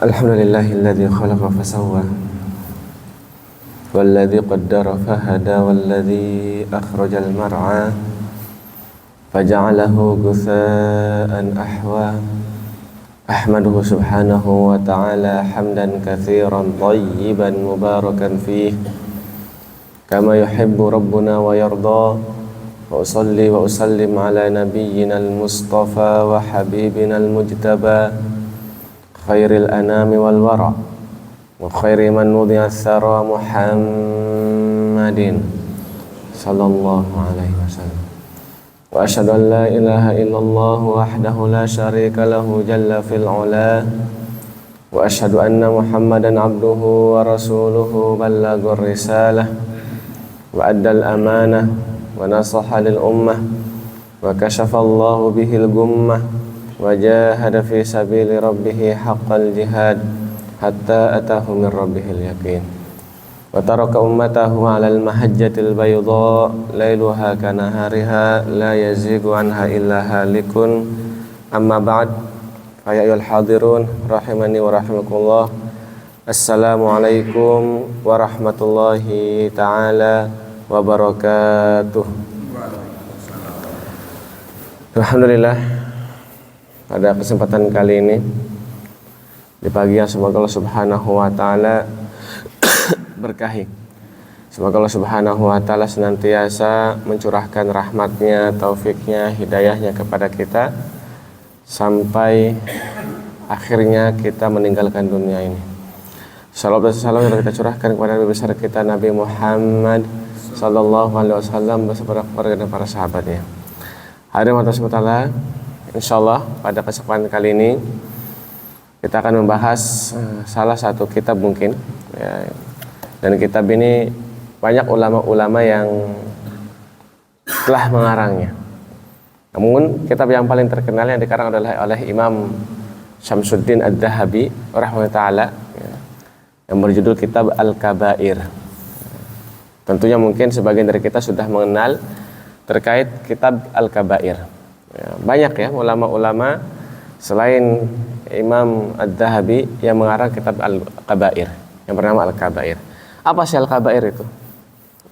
Alhamdulillahilladzi khalaqa fasawwa walladzi qaddara fahada walladzi akhrajal mar'a faja'alahu ghutha'an ahwa. Ahmaduhu subhanahu wa ta'ala hamdan katsiran thayyiban mubarakan fih kama yuhibbu rabbuna wa yarda. Wa usalli wa usallim ala nabiyyina al-mustafa wa habibina al-mujtaba khairil anami wal wara wa khairi man wudi'a thara Muhammadin sallallahu alaihi wasallam. Wa asyhadu an la ilaha illallah wahdahu la syarika lahu jalla fil ula wa asyhadu anna Muhammadan abduhu wa rasuluhu ballaghur risalah wa addal amanah wa nasaha lil ummah wa kashafa Allahu bihil gummah wa jahada fi sabili rabbih haqqal jihad hatta atahu min rabbihil yaqin wa taraka ummatahu 'alal mahajjatil bayda lailuha kanahariha la yazigu anha illa halikun. Amma ba'd, fa ya ayyuhal hadirun rahimani wa rahimakumullah. Assalamualaikum warahmatullahi taala wabarakatuh. Alhamdulillah, pada kesempatan kali ini di pagi yang semoga Allah subhanahu wa ta'ala berkahi, semoga Allah subhanahu wa ta'ala senantiasa mencurahkan rahmatnya, taufiknya, hidayahnya kepada kita sampai akhirnya kita meninggalkan dunia ini. Salam dan salam yang kita curahkan kepada Nabi besar kita Nabi Muhammad sallallahu alaihi wasallam beserta keluarga dan para sahabatnya. Hadirin Allah subhanahu wa ta'ala, insyaallah pada kesempatan kali ini kita akan membahas salah satu kitab mungkin ya, dan kitab ini banyak ulama-ulama yang telah mengarangnya. Namun kitab yang paling terkenal yang dikarang adalah oleh Imam Syamsuddin Ad-Dahabi rahimahullah ta'ala ya, yang berjudul kitab Al-Kabair. Tentunya mungkin sebagian dari kita sudah mengenal terkait kitab Al-Kabair ya, banyak ya ulama-ulama selain Imam Ad-Dahabi yang mengarang kitab Al-Kabair yang bernama Al-Kabair. Apa sih Al-Kabair itu?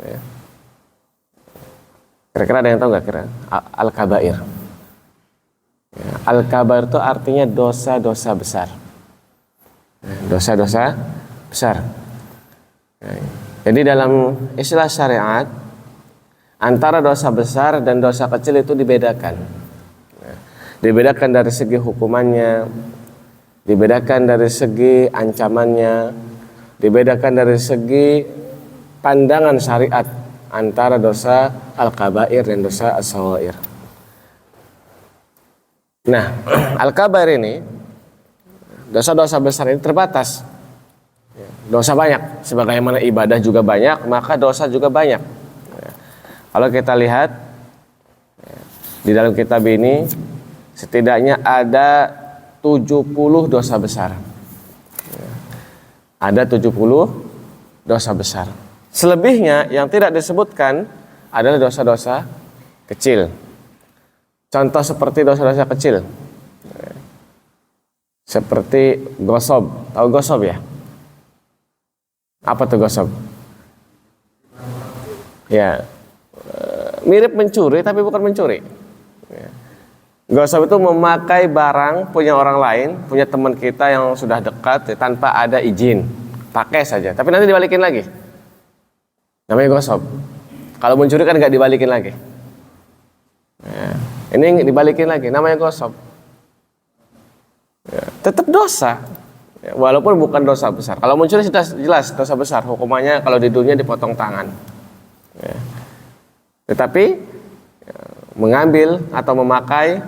Ya. Kira-kira ada yang tahu nggak kira? Al-Kabair. Ya, Al-Kabair itu artinya dosa-dosa besar. Dosa-dosa besar. Ya. Jadi dalam istilah syariat antara dosa besar dan dosa kecil itu dibedakan. Ya. Dibedakan dari segi hukumannya, dibedakan dari segi ancamannya, dibedakan dari segi pandangan syariat antara dosa al-kabair dan dosa as-saghair. Nah, al-kabair ini, dosa-dosa besar ini terbatas. Dosa banyak, sebagaimana ibadah juga banyak, maka dosa juga banyak. Kalau kita lihat di dalam kitab ini setidaknya ada 70 dosa besar. Ada 70 dosa besar. Selebihnya yang tidak disebutkan adalah dosa-dosa kecil. Contoh seperti dosa-dosa kecil. Seperti gosab. Tahu gosab ya? Apa tuh gosab? Ya, mirip mencuri tapi bukan mencuri. Gosab itu memakai barang punya orang lain, punya teman kita yang sudah dekat tanpa ada izin, pakai saja. Tapi nanti dibalikin lagi. Namanya gosab. Kalau mencuri kan nggak dibalikin lagi. Ya, ini dibalikin lagi, namanya gosab. Ya, tetap dosa. Ya, walaupun bukan dosa besar. Kalau mencuri sudah jelas dosa besar, hukumannya kalau di dunia dipotong tangan. Ya. Tetapi ya, mengambil atau memakai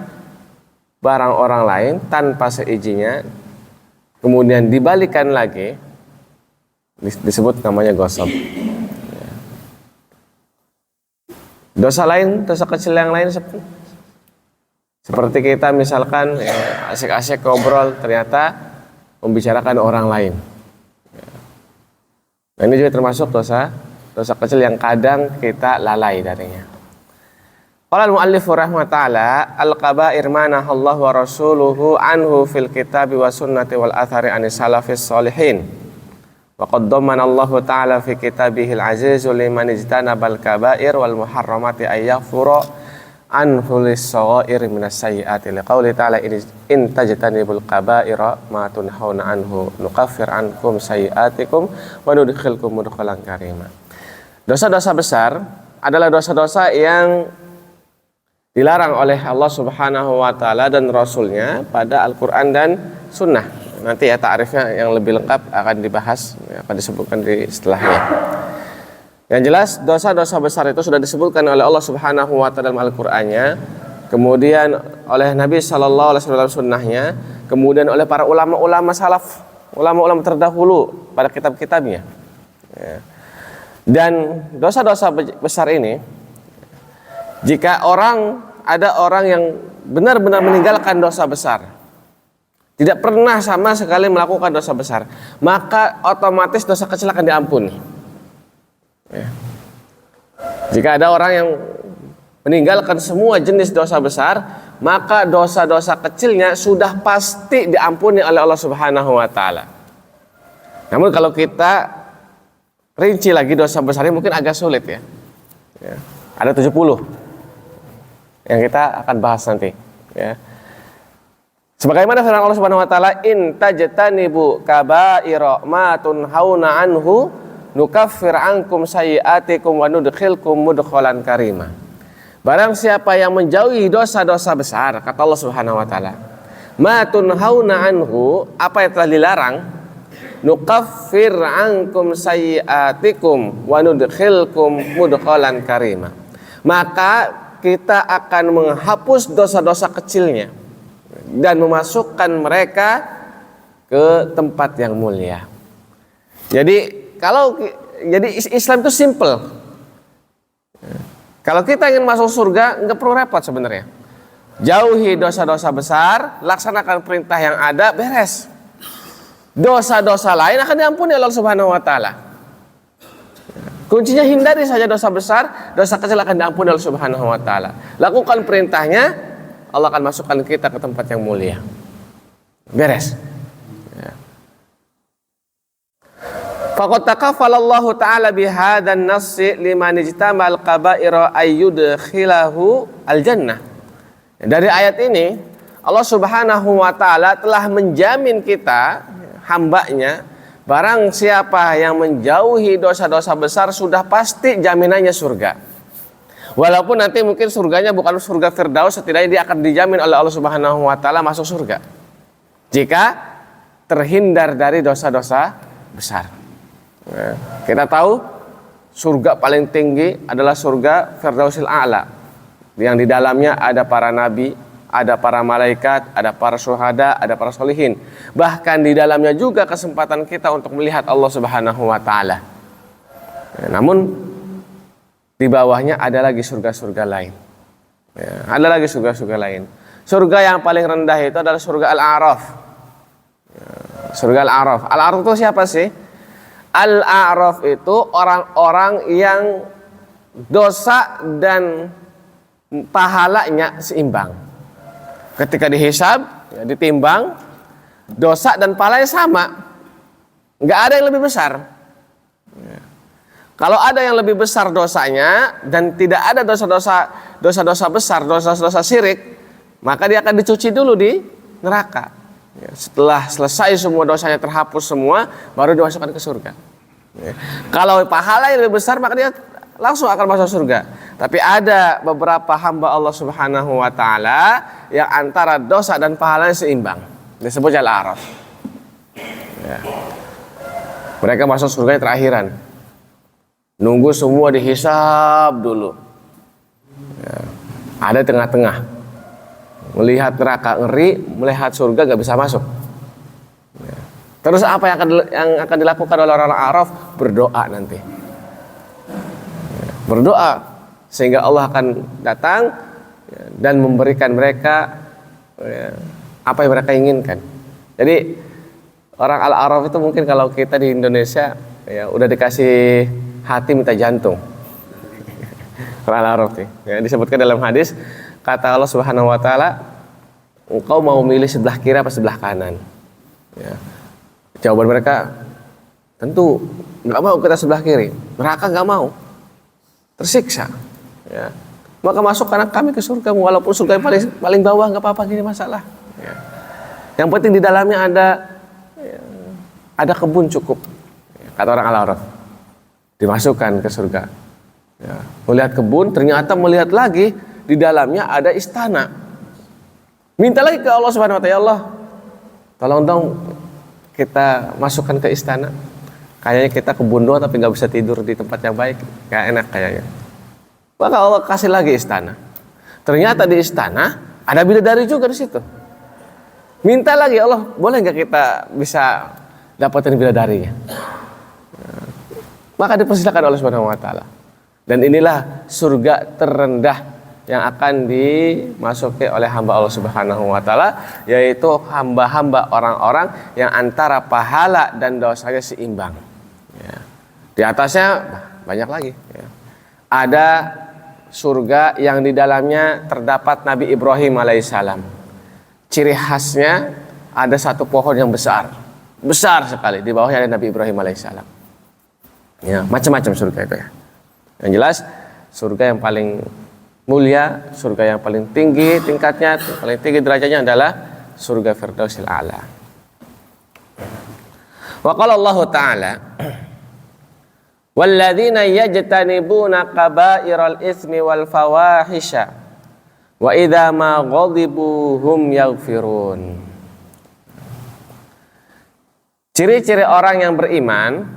barang orang lain tanpa seizinnya, kemudian dibalikan lagi, disebut namanya gosab. Ya. Dosa lain, dosa kecil yang lain seperti kita misalkan ya, asik-asik ngobrol ternyata membicarakan orang lain. Nah, ini juga termasuk dosa kecil yang kadang kita lalai darinya. Qala al-muallif rahimahullah al-kaba'ir ma nahallahu wa rasuluhu anhu fil kitabi wa sunnati wal athari anis salafis sholihin. Wa qad dhammana Allah ta'ala fi kitabihil aziz liman ijtanabal kaba'ir wal muharramati ay yaghfura anhu lis-saghair minas sayyiati liqauli ta'ala in tajtanibul kaba'ira ma tunhauna anhu nukaffir ankum sayyiatikum wa nudkhilkum mudkhalan karima. Dosa-dosa besar adalah dosa-dosa yang dilarang oleh Allah Subhanahu wa taala dan Rasulnya pada Al-Qur'an dan Sunnah. Nanti ya ta'rifnya yang lebih lengkap akan dibahas, akan disebutkan di setelahnya. Yang jelas dosa-dosa besar itu sudah disebutkan oleh Allah Subhanahu wa taala dalam Al-Qur'annya, kemudian oleh Nabi sallallahu alaihi wasallam sunnahnya, kemudian oleh para ulama-ulama salaf, ulama-ulama terdahulu pada kitab-kitabnya. Ya. Dan dosa-dosa besar ini, jika ada orang yang benar-benar meninggalkan dosa besar, tidak pernah sama sekali melakukan dosa besar, maka otomatis dosa kecil akan diampuni. Ya. Jika ada orang yang meninggalkan semua jenis dosa besar, maka dosa-dosa kecilnya sudah pasti diampuni oleh Allah Subhanahu wa taala. Namun kalau kita rinci lagi dosa besarnya mungkin agak sulit ya. Ya. Ada 70 yang kita akan bahas nanti ya. Sebagaimana firman Allah Subhanahu wa taala, in tajtanibu kaba'ira ma tunhauna anhu nukaffir ankum sayyi'atikum wa nudkhilkum mudkhalan karima. Barang siapa yang menjauhi dosa-dosa besar, kata Allah Subhanahu wa taala, ma tunhauna anhu, apa yang telah dilarang, nukaffir ankum sayyi'atikum wa nudkhilkum mudkhalan karima. Maka kita akan menghapus dosa-dosa kecilnya dan memasukkan mereka ke tempat yang mulia. Jadi Islam itu simple. Kalau kita ingin masuk surga, nggak perlu repot sebenarnya. Jauhi dosa-dosa besar, laksanakan perintah yang ada, beres. Dosa-dosa lain akan diampuni Allah Subhanahu wa taala. Kuncinya hindari saja dosa besar, dosa kecil akan diampuni Allah Subhanahu wa taala. Lakukan perintahnya, Allah akan masukkan kita ke tempat yang mulia. Beres. Ya. Faqad takaffalallahu ta'ala bihadan nassi liman ijtamal kaba'ira ayyudkhilahu al-jannah. Dari ayat ini Allah Subhanahu wa taala telah menjamin kita, hambanya, barang siapa yang menjauhi dosa-dosa besar sudah pasti jaminannya surga. Walaupun nanti mungkin surganya bukan surga Firdaus, setidaknya dia akan dijamin oleh Allah Subhanahu wa taala masuk surga jika terhindar dari dosa-dosa besar. Ya, kita tahu surga paling tinggi adalah surga Firdausil A'la, yang di dalamnya ada para nabi, ada para malaikat, ada para syuhada, ada para sholihin. Bahkan di dalamnya juga kesempatan kita untuk melihat Allah Subhanahu wa taala. Ya, namun di bawahnya ada lagi surga-surga lain. Ya, ada lagi surga-surga lain. Surga yang paling rendah itu adalah surga Al-A'raf. Ya, surga Al-A'raf. Al-A'raf itu siapa sih? Al-A'raf itu orang-orang yang dosa dan pahalanya seimbang. Ketika dihisab, ya, ditimbang, dosa dan pahalanya sama. Nggak ada yang lebih besar. Ya. Kalau ada yang lebih besar dosanya dan tidak ada dosa-dosa besar, dosa-dosa syirik, maka dia akan dicuci dulu di neraka. Ya, setelah selesai semua dosanya terhapus semua, baru dimasukkan ke surga. Ya. Kalau pahala yang lebih besar, maka dia langsung akan masuk surga. Tapi ada beberapa hamba Allah Subhanahu wa taala yang antara dosa dan pahalanya seimbang. Disebut Al-A'raf. Ya. Mereka masuk surga terakhiran. Nunggu semua dihisab dulu. Ya. Ada tengah-tengah. Melihat neraka ngeri, melihat surga gak bisa masuk. Ya. Terus apa yang akan dilakukan oleh orang Araf? Berdoa nanti. Ya. Berdoa sehingga Allah akan datang dan memberikan mereka apa yang mereka inginkan. Jadi orang Al-A'raf itu mungkin kalau kita di Indonesia ya udah dikasih hati minta jantung. Surah Al-A'raf nih. Ya, disebutkan dalam hadis, kata Allah Subhanahu wa taala, engkau mau milih sebelah kiri apa sebelah kanan? Ya. Jawaban mereka, tentu nggak mau kita sebelah kiri. Neraka nggak mau, tersiksa. Ya. Maka masukkan kami ke surga, walaupun surga yang paling bawah nggak apa-apa, gini masalah. Ya. Yang penting di dalamnya ada kebun cukup. Kata orang Al-A'raf, dimasukkan ke surga. Ya. Melihat kebun, ternyata melihat lagi di dalamnya ada istana. Minta lagi ke Allah Subhanahu wa taala, ya Allah, tolong dong kita masukkan ke istana. Kayaknya kita kebun doang tapi nggak bisa tidur di tempat yang baik, nggak enak kayaknya. Maka Allah kasih lagi istana. Ternyata di istana ada bidadari juga di situ. Minta lagi, Allah, boleh nggak kita bisa dapatin bidadarinya? Maka dipersilakan oleh Subhanahu wa taala. Dan inilah surga terendah yang akan dimasuki oleh hamba Allah Subhanahu wa taala, yaitu hamba-hamba orang-orang yang antara pahala dan dosanya seimbang. Ya. Di atasnya banyak lagi. Ya. Ada surga yang di dalamnya terdapat Nabi Ibrahim alaihissalam. Ciri khasnya ada satu pohon yang besar sekali, di bawahnya ada Nabi Ibrahim alaihissalam. Ya, macam-macam surga itu ya. Yang jelas surga yang paling mulia, surga yang paling tinggi tingkatnya, paling tinggi derajatnya adalah surga Firdausil A'la. Wa qala Allah Ta'ala, walladzina yajtanibuna kaba'iral ismi wal fawahisha wa idza ma ghadibu hum yaghfirun. Ciri-ciri orang yang beriman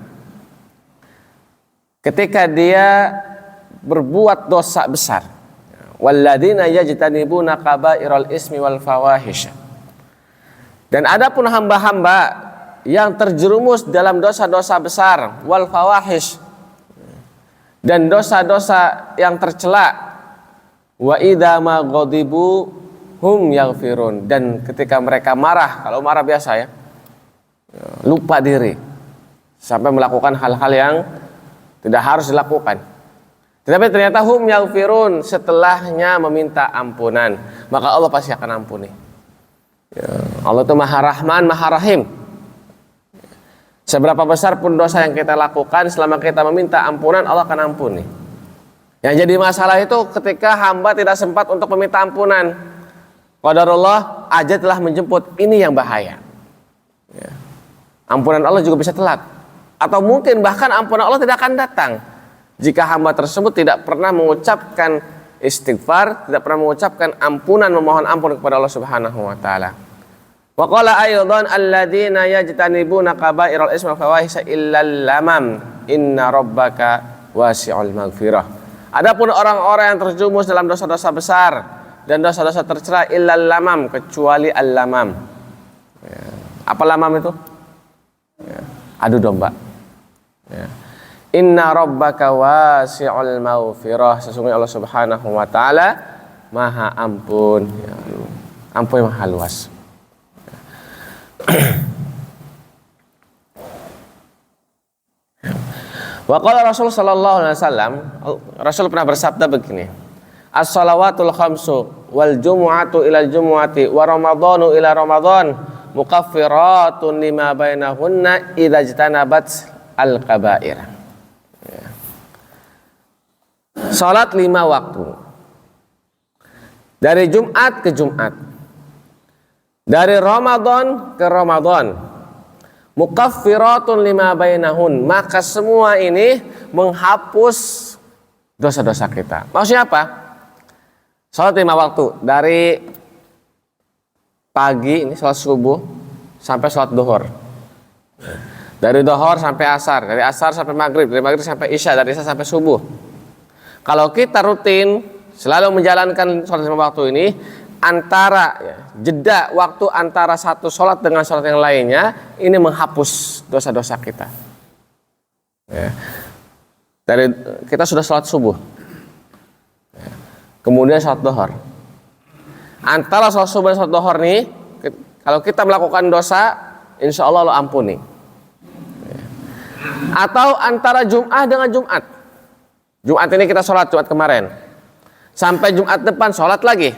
ketika dia berbuat dosa besar. Walladzina yajtanibuna kaba'iral ismi wal fawahisha. Dan adapun hamba-hamba yang terjerumus dalam dosa-dosa besar, wal fawahish, dan dosa-dosa yang tercela, wa idza ma ghadibu hum yaghfirun, dan ketika mereka marah, kalau marah biasa ya, lupa diri sampai melakukan hal-hal yang tidak harus dilakukan. Tetapi ternyata hum yaghfirun, setelahnya meminta ampunan, maka Allah pasti akan ampuni. Ya, Allah itu Maha Rahman, Maha Rahim. Seberapa besar pun dosa yang kita lakukan, selama kita meminta ampunan, Allah akan ampuni. Yang jadi masalah itu ketika hamba tidak sempat untuk meminta ampunan. Qadarullah, ajal telah menjemput, ini yang bahaya. Ya. Ampunan Allah juga bisa telat. Atau mungkin bahkan ampunan Allah tidak akan datang jika hamba tersebut tidak pernah mengucapkan istighfar, tidak pernah mengucapkan ampunan, memohon ampun kepada Allah Subhanahu wa taala. Wa qala aydan alladzina yajtanibuna kaba'iral ismi wal fawahisha illal lamam inna rabbaka wasi'ul maghfirah. Adapun orang-orang yang terjerumus dalam dosa-dosa besar dan dosa-dosa tercela illal lamam, kecuali al-lamam. Ya. Apa lamam itu? Ya. Adu domba. Ya. Inna rabbaka wasi'ul maghfirah. Sesungguhnya Allah Subhanahu wa taala Maha Ampun, ya. Ampun yang Maha luas. Wa qala Rasul sallallahu alaihi wasallam, Rasul pernah bersabda begini, as-shalawatul khamsu wal jumu'atu ilal jumu'ati wa ramadhanu ila ramadhan mukaffiratun lima bainahunna idza jtanabat al-kaba'ir. Ya. Salat 5 waktu dari Jumat ke Jumat, dari Ramadan ke Ramadan, mukaffiratun lima bainahun, maka semua ini menghapus dosa-dosa kita. Maksudnya apa? Salat 5 waktu dari pagi, ini salat subuh sampai salat duhur, dari duhur sampai asar, dari asar sampai maghrib, dari maghrib sampai isya, dari isya sampai subuh. Kalau kita rutin selalu menjalankan salat 5 waktu ini, antara jeda waktu antara satu sholat dengan sholat yang lainnya, ini menghapus dosa-dosa kita. Ya. Dari kita sudah sholat subuh, ya. Kemudian sholat duhur. Antara sholat subuh dan sholat duhur nih, kalau kita melakukan dosa, insya Allah Allah ampuni. Ya. Atau antara Jum'ah dengan Jum'at, Jumat ini kita sholat Jumat kemarin, sampai Jumat depan sholat lagi.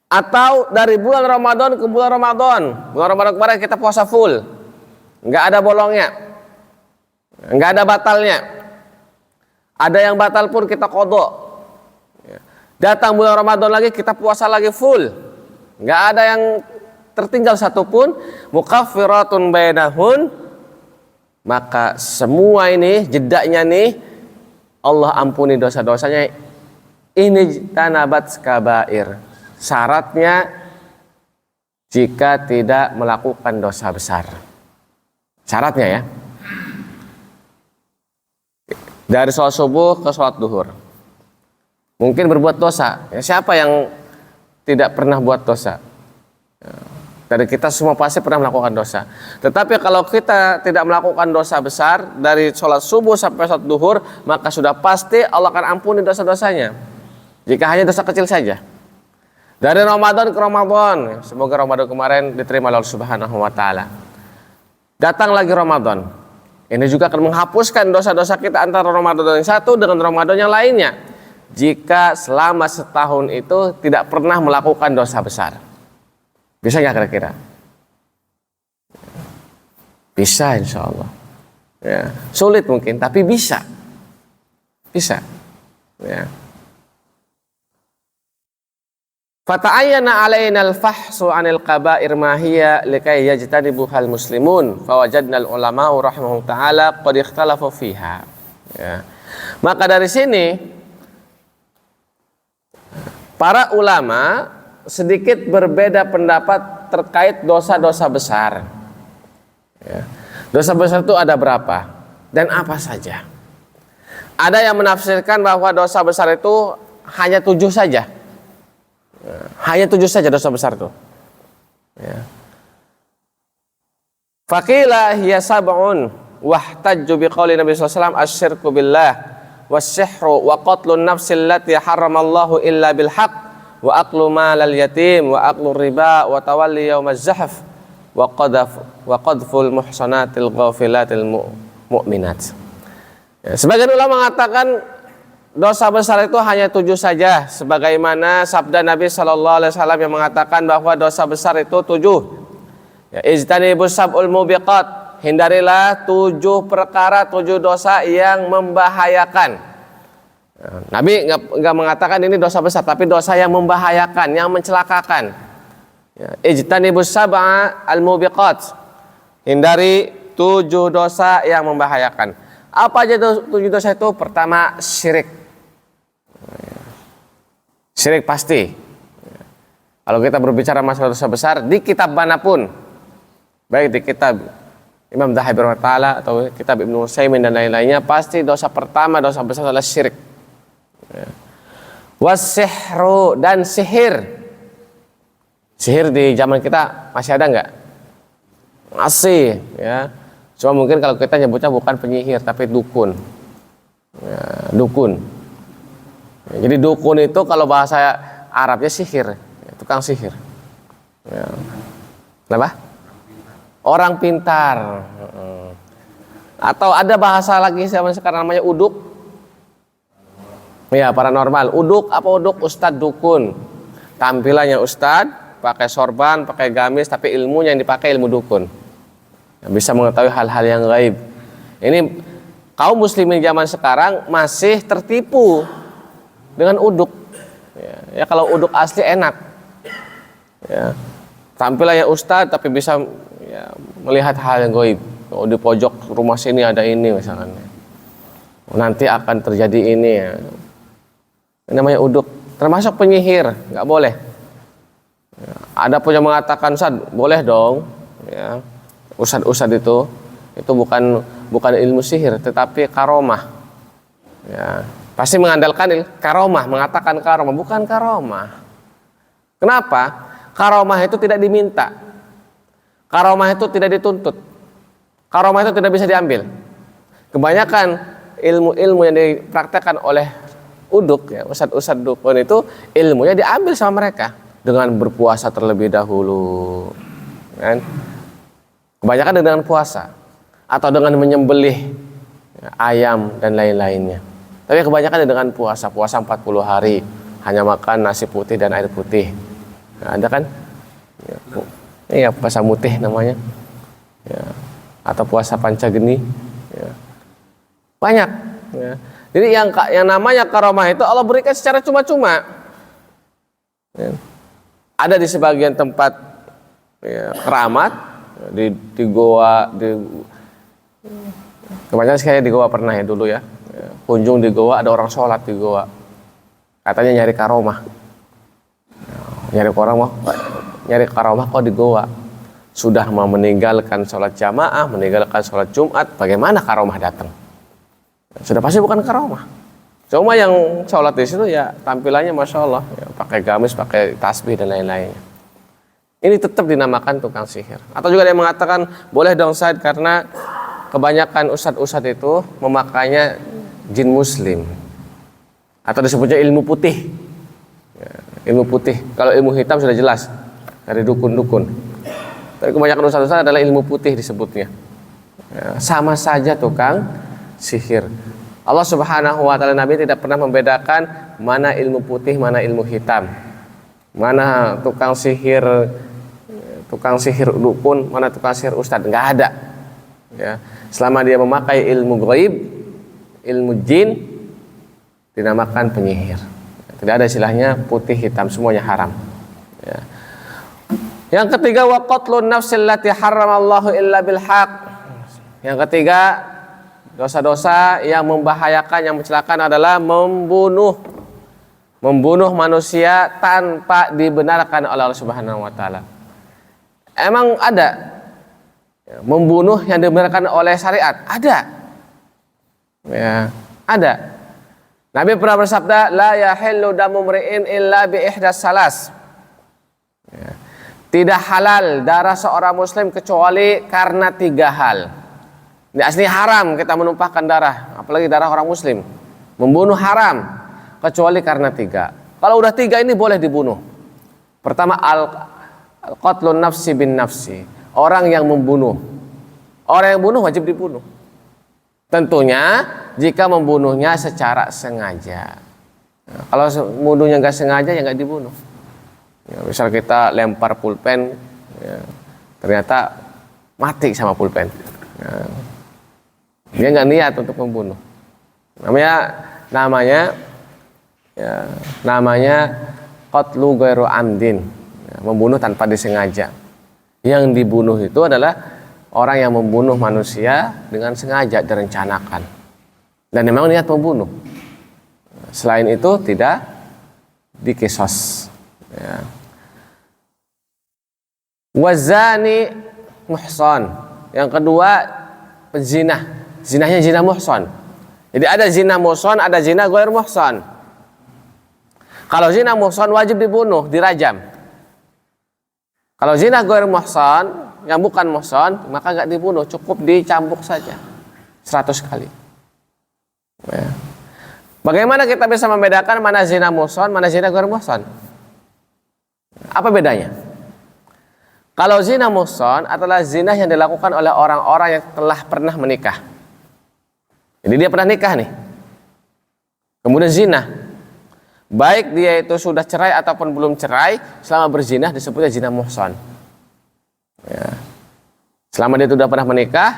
Atau dari bulan Ramadan ke bulan Ramadan kemarin kita puasa full, nggak ada bolongnya, nggak ada batalnya. Ada yang batal pun kita qadha. Datang bulan Ramadan lagi kita puasa lagi full, nggak ada yang tertinggal satupun. Mukaffiratun bainahun, maka semua ini jedanya nih Allah ampuni dosa-dosanya. Ini tanabat kabair. Syaratnya jika tidak melakukan dosa besar. Syaratnya ya. Dari sholat subuh ke sholat duhur. Mungkin berbuat dosa. Ya, siapa yang tidak pernah buat dosa? Dari kita semua pasti pernah melakukan dosa. Tetapi kalau kita tidak melakukan dosa besar dari sholat subuh sampai sholat duhur, maka sudah pasti Allah akan ampuni dosa-dosanya. Jika hanya dosa kecil saja. Dari Ramadan ke Ramadan, semoga Ramadan kemarin diterima oleh Allah Subhanahu wa taala. Datang lagi Ramadan. Ini juga akan menghapuskan dosa-dosa kita antara Ramadan yang satu dengan Ramadan yang lainnya. Jika selama setahun itu tidak pernah melakukan dosa besar. Bisa nggak kira-kira? Bisa insya Allah. Ya, sulit mungkin, tapi bisa. Bisa. Ya. Fata'ayyana alaina al-fahsu 'anil kaba'ir ma hiya likay yajtanibuhal muslimun fawajadna al-ulama rahimahum ta'ala qad ikhtalafu fiha. Ya. Maka dari sini para ulama sedikit berbeda pendapat terkait dosa-dosa besar. Ya. Dosa besar itu ada berapa dan apa saja? Ada yang menafsirkan bahwa dosa besar itu hanya 7 saja. Ya. Hanya 7 saja dosa besar itu. Ya. Faqila hiya sab'un wahtajju biqauli Nabi sallallahu alaihi wasallam asyirku billah wasyihru wa qatlun nafsil lati haramallahu illa bil haqq wa aqlu malal yatim wa aqlu riba wa tawalli yaumaz zahf wa qadful muhsanatil ghafilatil mu'minat. Ya, sebagian ulama mengatakan dosa besar itu hanya 7 saja, sebagaimana sabda Nabi sallallahu alaihi wasallam yang mengatakan bahwa dosa besar itu 7. Ya, ijtanibus sab'ul mubiqat, hindarilah 7 perkara, 7 dosa yang membahayakan. Nabi nggak mengatakan ini dosa besar, tapi dosa yang membahayakan, yang mencelakakan. Ijtanibus sab'a al-mubiqat, hindari 7 dosa yang membahayakan. Apa aja 7 dosa itu? Pertama, syirik. Syirik pasti. Kalau kita berbicara masalah dosa besar di kitab manapun, baik di kitab Imam Dhahabi rahimahullah atau kitab Ibnu Utsaimin dan lain-lainnya, pasti dosa pertama, dosa besar adalah syirik. Wasihru, dan sihir. Sihir di zaman kita masih ada nggak? Masih, ya. Cuma mungkin kalau kita nyebutnya bukan penyihir tapi dukun. Ya, dukun. Ya, jadi dukun itu kalau bahasa Arabnya sihir, ya, tukang sihir. Ya. Kenapa? Orang pintar. Atau ada bahasa lagi zaman sekarang namanya uduk. Ya, paranormal. Uduk apa uduk? Ustadz dukun. Tampilannya ustadz, pakai sorban, pakai gamis, tapi ilmunya yang dipakai ilmu dukun. Bisa mengetahui hal-hal yang gaib. Ini kaum muslimin zaman sekarang masih tertipu dengan uduk. Ya, kalau uduk asli enak. Ya, tampilannya ustadz tapi bisa ya, melihat hal yang gaib. Oh, di pojok rumah sini ada ini misalnya. Nanti akan terjadi ini ya. Ini namanya uduk. Termasuk penyihir, nggak boleh. Ya, ada pun yang mengatakan Ustaz, boleh dong. Ya, ustadz itu bukan ilmu sihir, tetapi karomah. Ya, pasti mengandalkan karomah, mengatakan karomah, bukan karomah. Kenapa? Karomah itu tidak diminta. Karomah itu tidak dituntut. Karomah itu tidak bisa diambil. Kebanyakan ilmu-ilmu yang dipraktekkan oleh uduk, ya, ustadz dukun itu ilmunya diambil sama mereka dengan berpuasa terlebih dahulu, kan? Kebanyakan dengan puasa atau dengan menyembelih ya, ayam dan lain-lainnya. Tapi kebanyakan dengan puasa 40 hari, hanya makan nasi putih dan air putih. Nah, ada kan? Iya, puasa mutih namanya. Ya. Atau puasa pancageni. Ya. Banyak. Ya. Jadi yang namanya karomah itu Allah berikan secara cuma-cuma. Ya. Ada di sebagian tempat ya, keramat di goa, kebanyakan saya di goa pernah ya dulu ya. Kunjung di goa, ada orang sholat di goa, katanya nyari karomah. Nyari karomah kok di goa. Sudah mau meninggalkan sholat jamaah, meninggalkan sholat Jumat, bagaimana karomah datang? Sudah pasti bukan karomah. Cuma yang sholat di situ ya tampilannya masya Allah, ya, pakai gamis, pakai tasbih dan lain-lainnya. Ini tetap dinamakan tukang sihir. Atau juga ada yang mengatakan boleh dong Said, karena kebanyakan ustadz-ustadz itu memakainya jin muslim, atau disebutnya ilmu putih. Ya, ilmu putih. Kalau ilmu hitam sudah jelas dari dukun-dukun. Tapi kebanyakan ustadz-ustadz adalah ilmu putih disebutnya. Ya, sama saja tukang sihir. Allah Subhanahu wa taala, Nabi tidak pernah membedakan mana ilmu putih, mana ilmu hitam. Mana tukang sihir dukun, mana tukang sihir ustadz, enggak ada. Ya, selama dia memakai ilmu gaib, ilmu jin, dinamakan penyihir. Tidak ada istilahnya putih hitam, semuanya haram. Ya. Yang ketiga, wa qatlun nafsil lati haramallahu illa bil haq. Yang ketiga, dosa-dosa yang membahayakan, yang mencelakakan adalah membunuh manusia tanpa dibenarkan oleh Allah Subhanahu wa taala. Emang ada membunuh yang dibenarkan oleh syariat? Ada. Ya, ada. Nabi pernah bersabda, la yahillu damu mri'in illa bi ihdas salas. Ya. Tidak halal darah seorang muslim kecuali karena 3 hal. Ini asli haram kita menumpahkan darah, apalagi darah orang muslim. Membunuh haram kecuali karena 3. Kalau udah 3 ini boleh dibunuh. Pertama, al-qatlun nafsi bin nafsi. Orang yang membunuh. Orang yang bunuh wajib dibunuh. Tentunya jika membunuhnya secara sengaja. Nah, kalau membunuhnya nggak sengaja ya nggak dibunuh. Ya, misal kita lempar pulpen, ya, ternyata mati sama pulpen. Ya, dia nggak niat untuk membunuh. Namanya qatlu ghairu amdin, ya, membunuh tanpa disengaja. Yang dibunuh itu adalah orang yang membunuh manusia dengan sengaja, direncanakan, dan memang niat membunuh. Selain itu tidak dikisos. Ya. Wazani muhsan. Yang kedua, pezina. Zinahnya zina muhsan. Jadi ada zina muhsan, ada zina ghair muhsan. Kalau zina muhsan wajib dibunuh, dirajam. Kalau zina ghair muhsan, yang bukan muhsan, maka nggak dibunuh, cukup dicambuk saja 100 kali. Ya. Bagaimana kita bisa membedakan mana zina muhsan, mana zina ghair muhsan? Apa bedanya? Kalau zina muhsan adalah zina yang dilakukan oleh orang-orang yang telah pernah menikah. Jadi dia pernah nikah nih, kemudian zina. Baik dia itu sudah cerai ataupun belum cerai, selama berzina disebutnya zina muhsan. Ya. Selama dia sudah pernah menikah,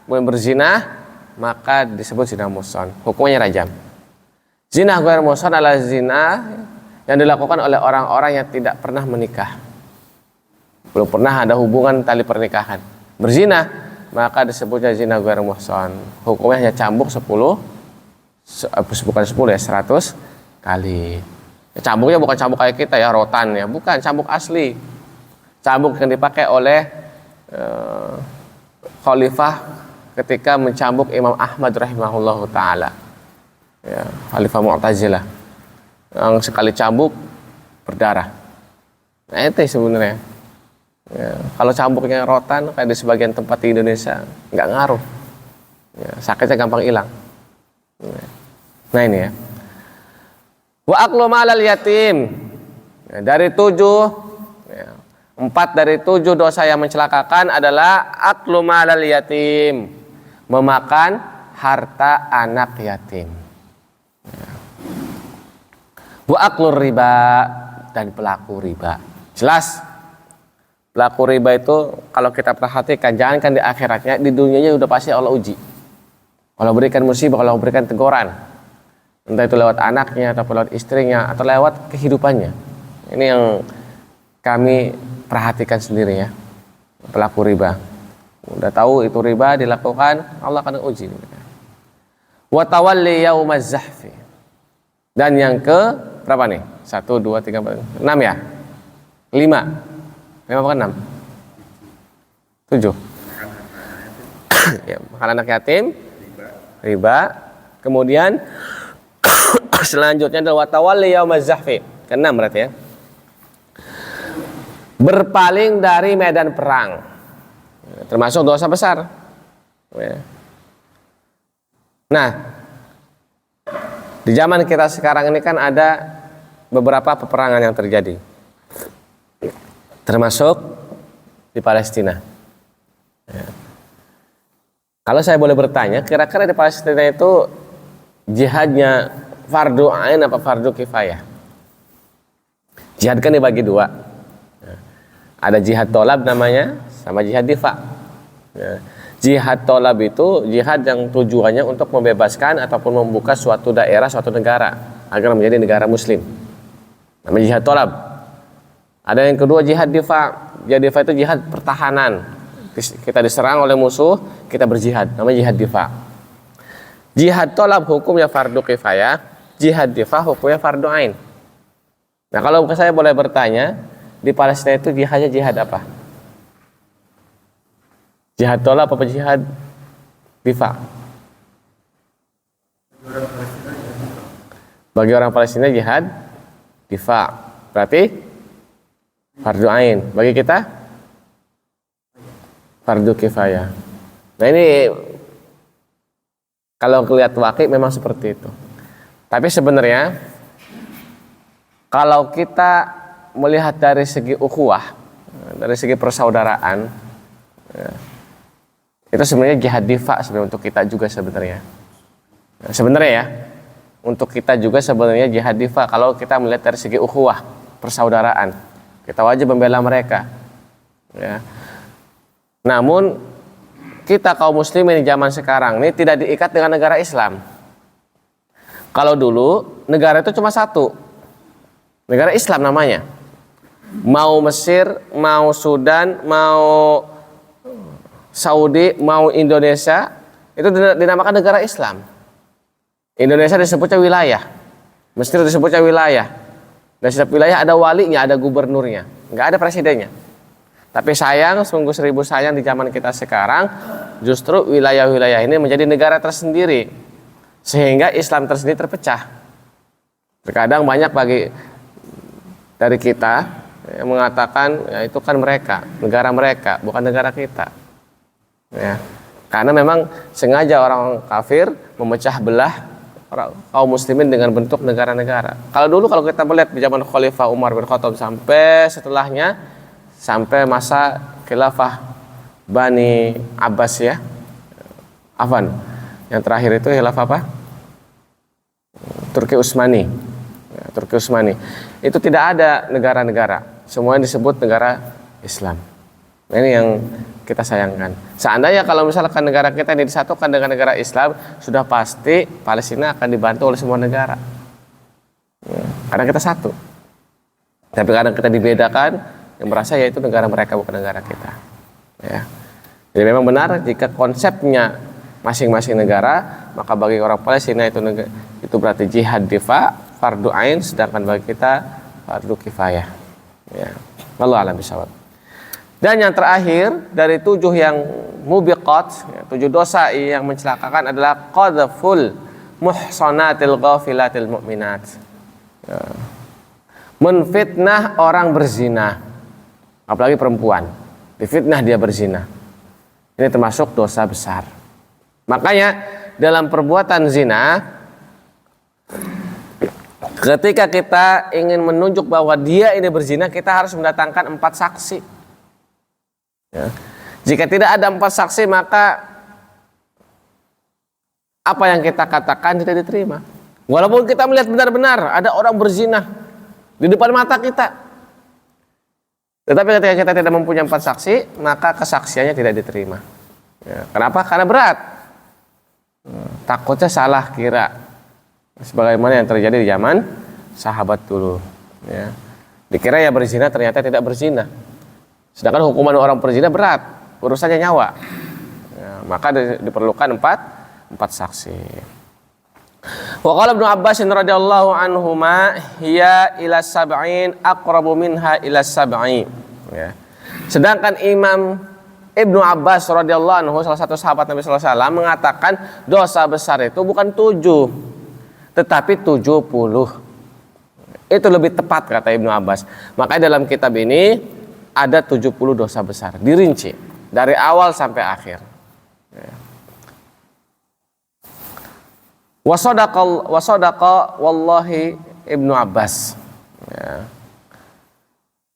kemudian berzina, maka disebut zina muhsan. Hukumnya rajam. Zina ghair muhsan adalah zina yang dilakukan oleh orang-orang yang tidak pernah menikah, belum pernah ada hubungan tali pernikahan. Berzina, maka disebutnya zina ghair muhsan. Hukumnya hanya cambuk 100 kali. Ya, cambuknya bukan cambuk kayak kita ya, rotan ya, bukan, cambuk asli. Cambuk yang dipakai oleh khalifah ketika mencambuk Imam Ahmad rahimahullahu taala. Ya, khalifah Mu'tazilah. Yang sekali cambuk berdarah. Nah, itu sebenarnya. Ya, kalau cambuknya rotan kayak di sebagian tempat di Indonesia nggak ngaruh. Ya, sakitnya gampang hilang. Ya. Nah ini ya. Wa aklu malal yatim. Ya, dari 4 dari 7 dosa yang mencelakakan adalah aklu malal yatim, memakan harta anak yatim. Wa aklur riba, dan pelaku riba. Jelas pelaku riba itu kalau kita perhatikan, jangankan di akhiratnya, di dunianya udah pasti Allah uji. Allah berikan musibah, Allah berikan teguran, entah itu lewat anaknya atau lewat istrinya atau lewat kehidupannya. Ini yang kami perhatikan sendiri ya, pelaku riba. Udah tahu itu riba dilakukan, Allah akan uji. Wa tawalli yaumaz zahfi. Dan yang ke berapa nih? 1, 2, 3, 4, 6 ya? 5 apa 6? 7 ya, makan anak yatim, riba. Kemudian selanjutnya adalah watawalli yaumaz zahfi, ke-6 berarti ya, berpaling dari medan perang, termasuk dosa besar. Nah, di zaman kita sekarang ini kan ada beberapa peperangan yang terjadi, termasuk di Palestina. Ya. Kalau saya boleh bertanya, kira-kira di Palestina itu jihadnya fardu ain apa fardu kifayah? Jihad kan dibagi 2. Ya. Ada jihad tolab namanya, sama jihad difa. Ya. Jihad tolab itu jihad yang tujuannya untuk membebaskan ataupun membuka suatu daerah, suatu negara agar menjadi negara muslim. Namanya jihad tolab. Ada yang kedua jihad difa. Jihad difa itu jihad pertahanan. Kita diserang oleh musuh, kita berjihad. Namanya jihad difa. Jihad tolab hukumnya fardu kifayah, jihad difa hukumnya fardu ain. Nah, kalau saya boleh bertanya, di Palestina itu jihadnya jihad apa? Jihad tolab apa jihad difa? Bagi orang Palestina jihad difa, berarti fardu ain. Bagi kita fardu kifayah. Nah, ini kalau lihat waqi memang seperti itu. Tapi sebenarnya kalau kita melihat dari segi ukhuwah, dari segi persaudaraan, ya, itu sebenarnya jihad difa sebenarnya untuk kita juga sebenarnya. Nah, sebenarnya ya, untuk kita juga sebenarnya jihad difa kalau kita melihat dari segi ukhuwah, persaudaraan. Kita wajib membela mereka. Ya. Namun kita kaum muslimin di zaman sekarang ini tidak diikat dengan negara Islam. Kalau dulu negara itu cuma satu, negara Islam namanya. Mau Mesir, mau Sudan, mau Saudi, mau Indonesia, itu dinamakan negara Islam. Indonesia disebutnya wilayah, Mesir disebutnya wilayah, dan setiap wilayah ada walinya, ada gubernurnya, nggak ada presidennya. Tapi sayang, sungguh seribu sayang di zaman kita sekarang, justru wilayah-wilayah ini menjadi negara tersendiri, sehingga Islam tersendiri terpecah. Terkadang banyak bagi dari kita yang mengatakan ya itu kan mereka, negara mereka, bukan negara kita. Ya, karena memang sengaja orang kafir memecah belah kaum muslimin dengan bentuk negara-negara. Kalau dulu kalau kita melihat di zaman Khalifah Umar bin Khattab sampai setelahnya, sampai masa khilafah Bani Abbas ya, Afan, yang terakhir itu khilafah apa? Turki Utsmani. Ya, Turki Utsmani itu tidak ada negara-negara, semuanya disebut negara Islam. Nah, ini yang kita sayangkan. Seandainya kalau misalkan negara kita ini disatukan dengan negara Islam, sudah pasti Palestina akan dibantu oleh semua negara. Ya, karena kita satu. Tapi kadang kita dibedakan, yang merasa yaitu negara mereka bukan negara kita. Ya. Jadi memang benar jika konsepnya masing-masing negara, maka bagi orang Palestina itu berarti jihad difa, fardu ain, sedangkan bagi kita fardu kifayah. Ya. Wallahu a'lam bishawab. Dan yang terakhir dari 7 yang mubiqat, 7 dosa yang mencelakakan adalah qadhful muhsanatil ghafilatil mu'minat. Ya. Menfitnah orang berzina, apalagi perempuan, difitnah dia berzina. Ini termasuk dosa besar. Makanya dalam perbuatan zina, ketika kita ingin menunjuk bahwa dia ini berzina, kita harus mendatangkan 4 saksi. Ya. Jika tidak ada 4 saksi, maka apa yang kita katakan tidak diterima. Walaupun kita melihat benar-benar ada orang berzina di depan mata kita, tetapi ketika kita tidak mempunyai 4 saksi, maka kesaksiannya tidak diterima. Ya, kenapa? Karena berat. Takutnya salah kira, sebagaimana yang terjadi di zaman sahabat dulu. Ya. Dikira ya berzina, ternyata tidak berzina. Sedangkan hukuman orang berzina berat, urusannya nyawa. Ya, maka diperlukan 4 saksi. Wa qala Ibnu Abbas radhiyallahu anhuma hiya ila sab'in aqrabu minha ila sab'i. Ya. Sedangkan Imam Ibnu Abbas radhiyallahu anhu, salah satu sahabat Nabi sallallahu alaihi wasallam, mengatakan dosa besar itu bukan 7 tetapi 70. Itu lebih tepat kata Ibnu Abbas. Makanya dalam kitab ini ada 70 dosa besar, dirinci dari awal sampai akhir. Ya. Wasadaqa wallahi Ibnu Abbas. Ya.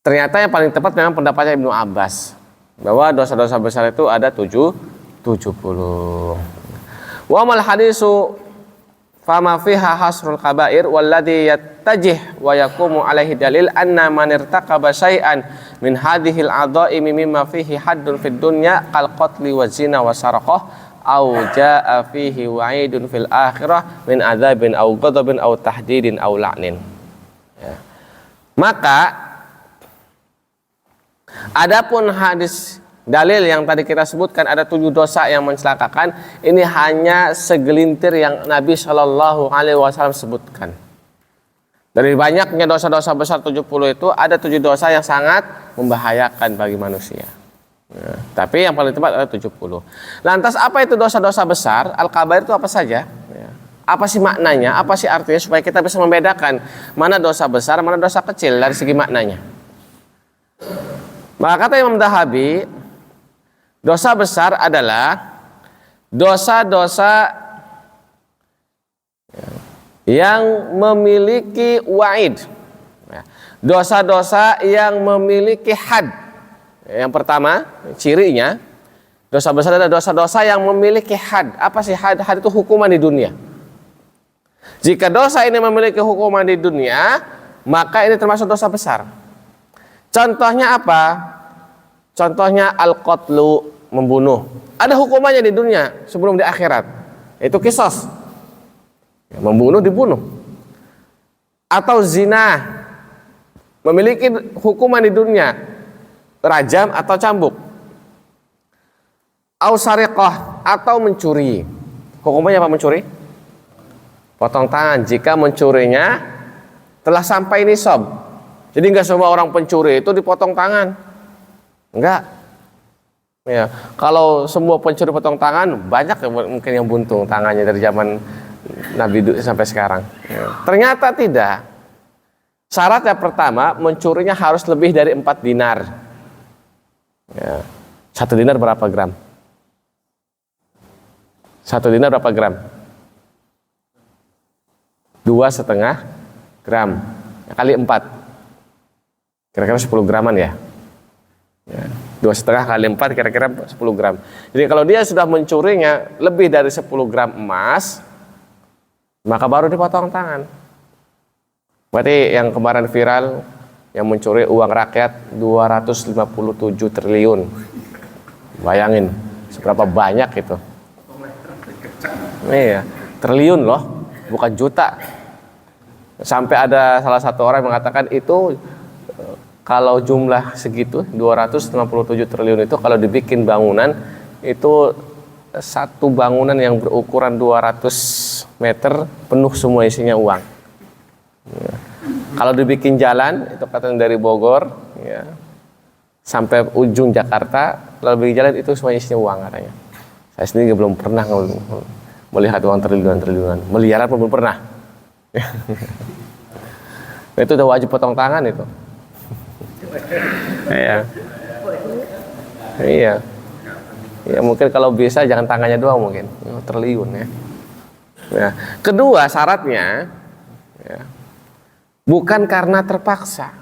Ternyata yang paling tepat memang pendapatnya Ibnu Abbas, bahwa dosa-dosa besar itu ada 70. Wa mal hadisu fama fiha hasrul kabair walladhi yattajih wa yaqumu alaihi dalil anna man irtaqaba syai'an min hadhil adha'imi mimma fihi haddun fid dunya kal qatli wa zina wa saraqah au jaa fihi wa'idun fil akhirah min adzabin au ghadabin au tahdidin au la'nin. Ya. Maka adapun hadis dalil yang tadi kita sebutkan ada 7 dosa yang mencelakakan, ini hanya segelintir yang Nabi Shallallahu Alaihi Wasallam sebutkan. Dari banyaknya dosa-dosa besar 70 itu ada 7 dosa yang sangat membahayakan bagi manusia. Ya, tapi yang paling tepat ada 70. Lantas apa itu dosa-dosa besar? Al-kabair itu apa saja? Ya. Apa sih maknanya? Apa sih artinya supaya kita bisa membedakan mana dosa besar, mana dosa kecil dari segi maknanya? Maka kata Imam Dahabi, dosa besar adalah dosa-dosa yang memiliki wa'id, dosa-dosa yang memiliki had. Yang pertama, cirinya, dosa besar adalah dosa-dosa yang memiliki had. Apa sih had? Had itu hukuman di dunia. Jika dosa ini memiliki hukuman di dunia, maka ini termasuk dosa besar. Contohnya apa? Contohnya al-qatlu, membunuh. Ada hukumannya di dunia sebelum di akhirat. Itu qisas. Membunuh, dibunuh. Atau zina, memiliki hukuman di dunia, rajam atau cambuk. Au sariqah, atau mencuri. Hukumannya apa mencuri? Potong tangan jika mencurinya telah sampai nisab. Jadi enggak semua orang pencuri itu dipotong tangan. Enggak. Ya, kalau semua pencuri potong tangan, banyak mungkin yang buntung tangannya dari zaman Nabi sampai sekarang. Ya. Ternyata tidak. Syaratnya pertama, mencurinya harus lebih dari 4 dinar. Ya. 1 dinar berapa gram? 1 dinar berapa gram? 2,5 gram. Ya, kali 4. Kira-kira 10 graman ya. Ya. 2,5 kali 4 kira-kira 10 gram. Jadi kalau dia sudah mencurinya lebih dari 10 gram emas, maka baru dipotong tangan. Berarti yang kemarin viral, yang mencuri uang rakyat 257 triliun. Bayangin seberapa banyak itu. Iya, triliun loh, bukan juta. Sampai ada salah satu orang mengatakan itu kalau jumlah segitu 257 triliun itu kalau dibikin bangunan itu satu bangunan yang berukuran 200 meter penuh semua isinya uang. Ya. Kalau dibikin jalan itu katanya dari Bogor ya, sampai ujung Jakarta, lalu bikin jalan itu semuanya isinya uang katanya. Saya sendiri belum pernah melihat uang triliunan, miliaran pun belum pernah. Itu udah wajib potong tangan itu. Iya. Iya. Ya mungkin kalau bisa jangan tangannya doang mungkin. Triliun ya. Ya. Kedua syaratnya ya, bukan karena terpaksa.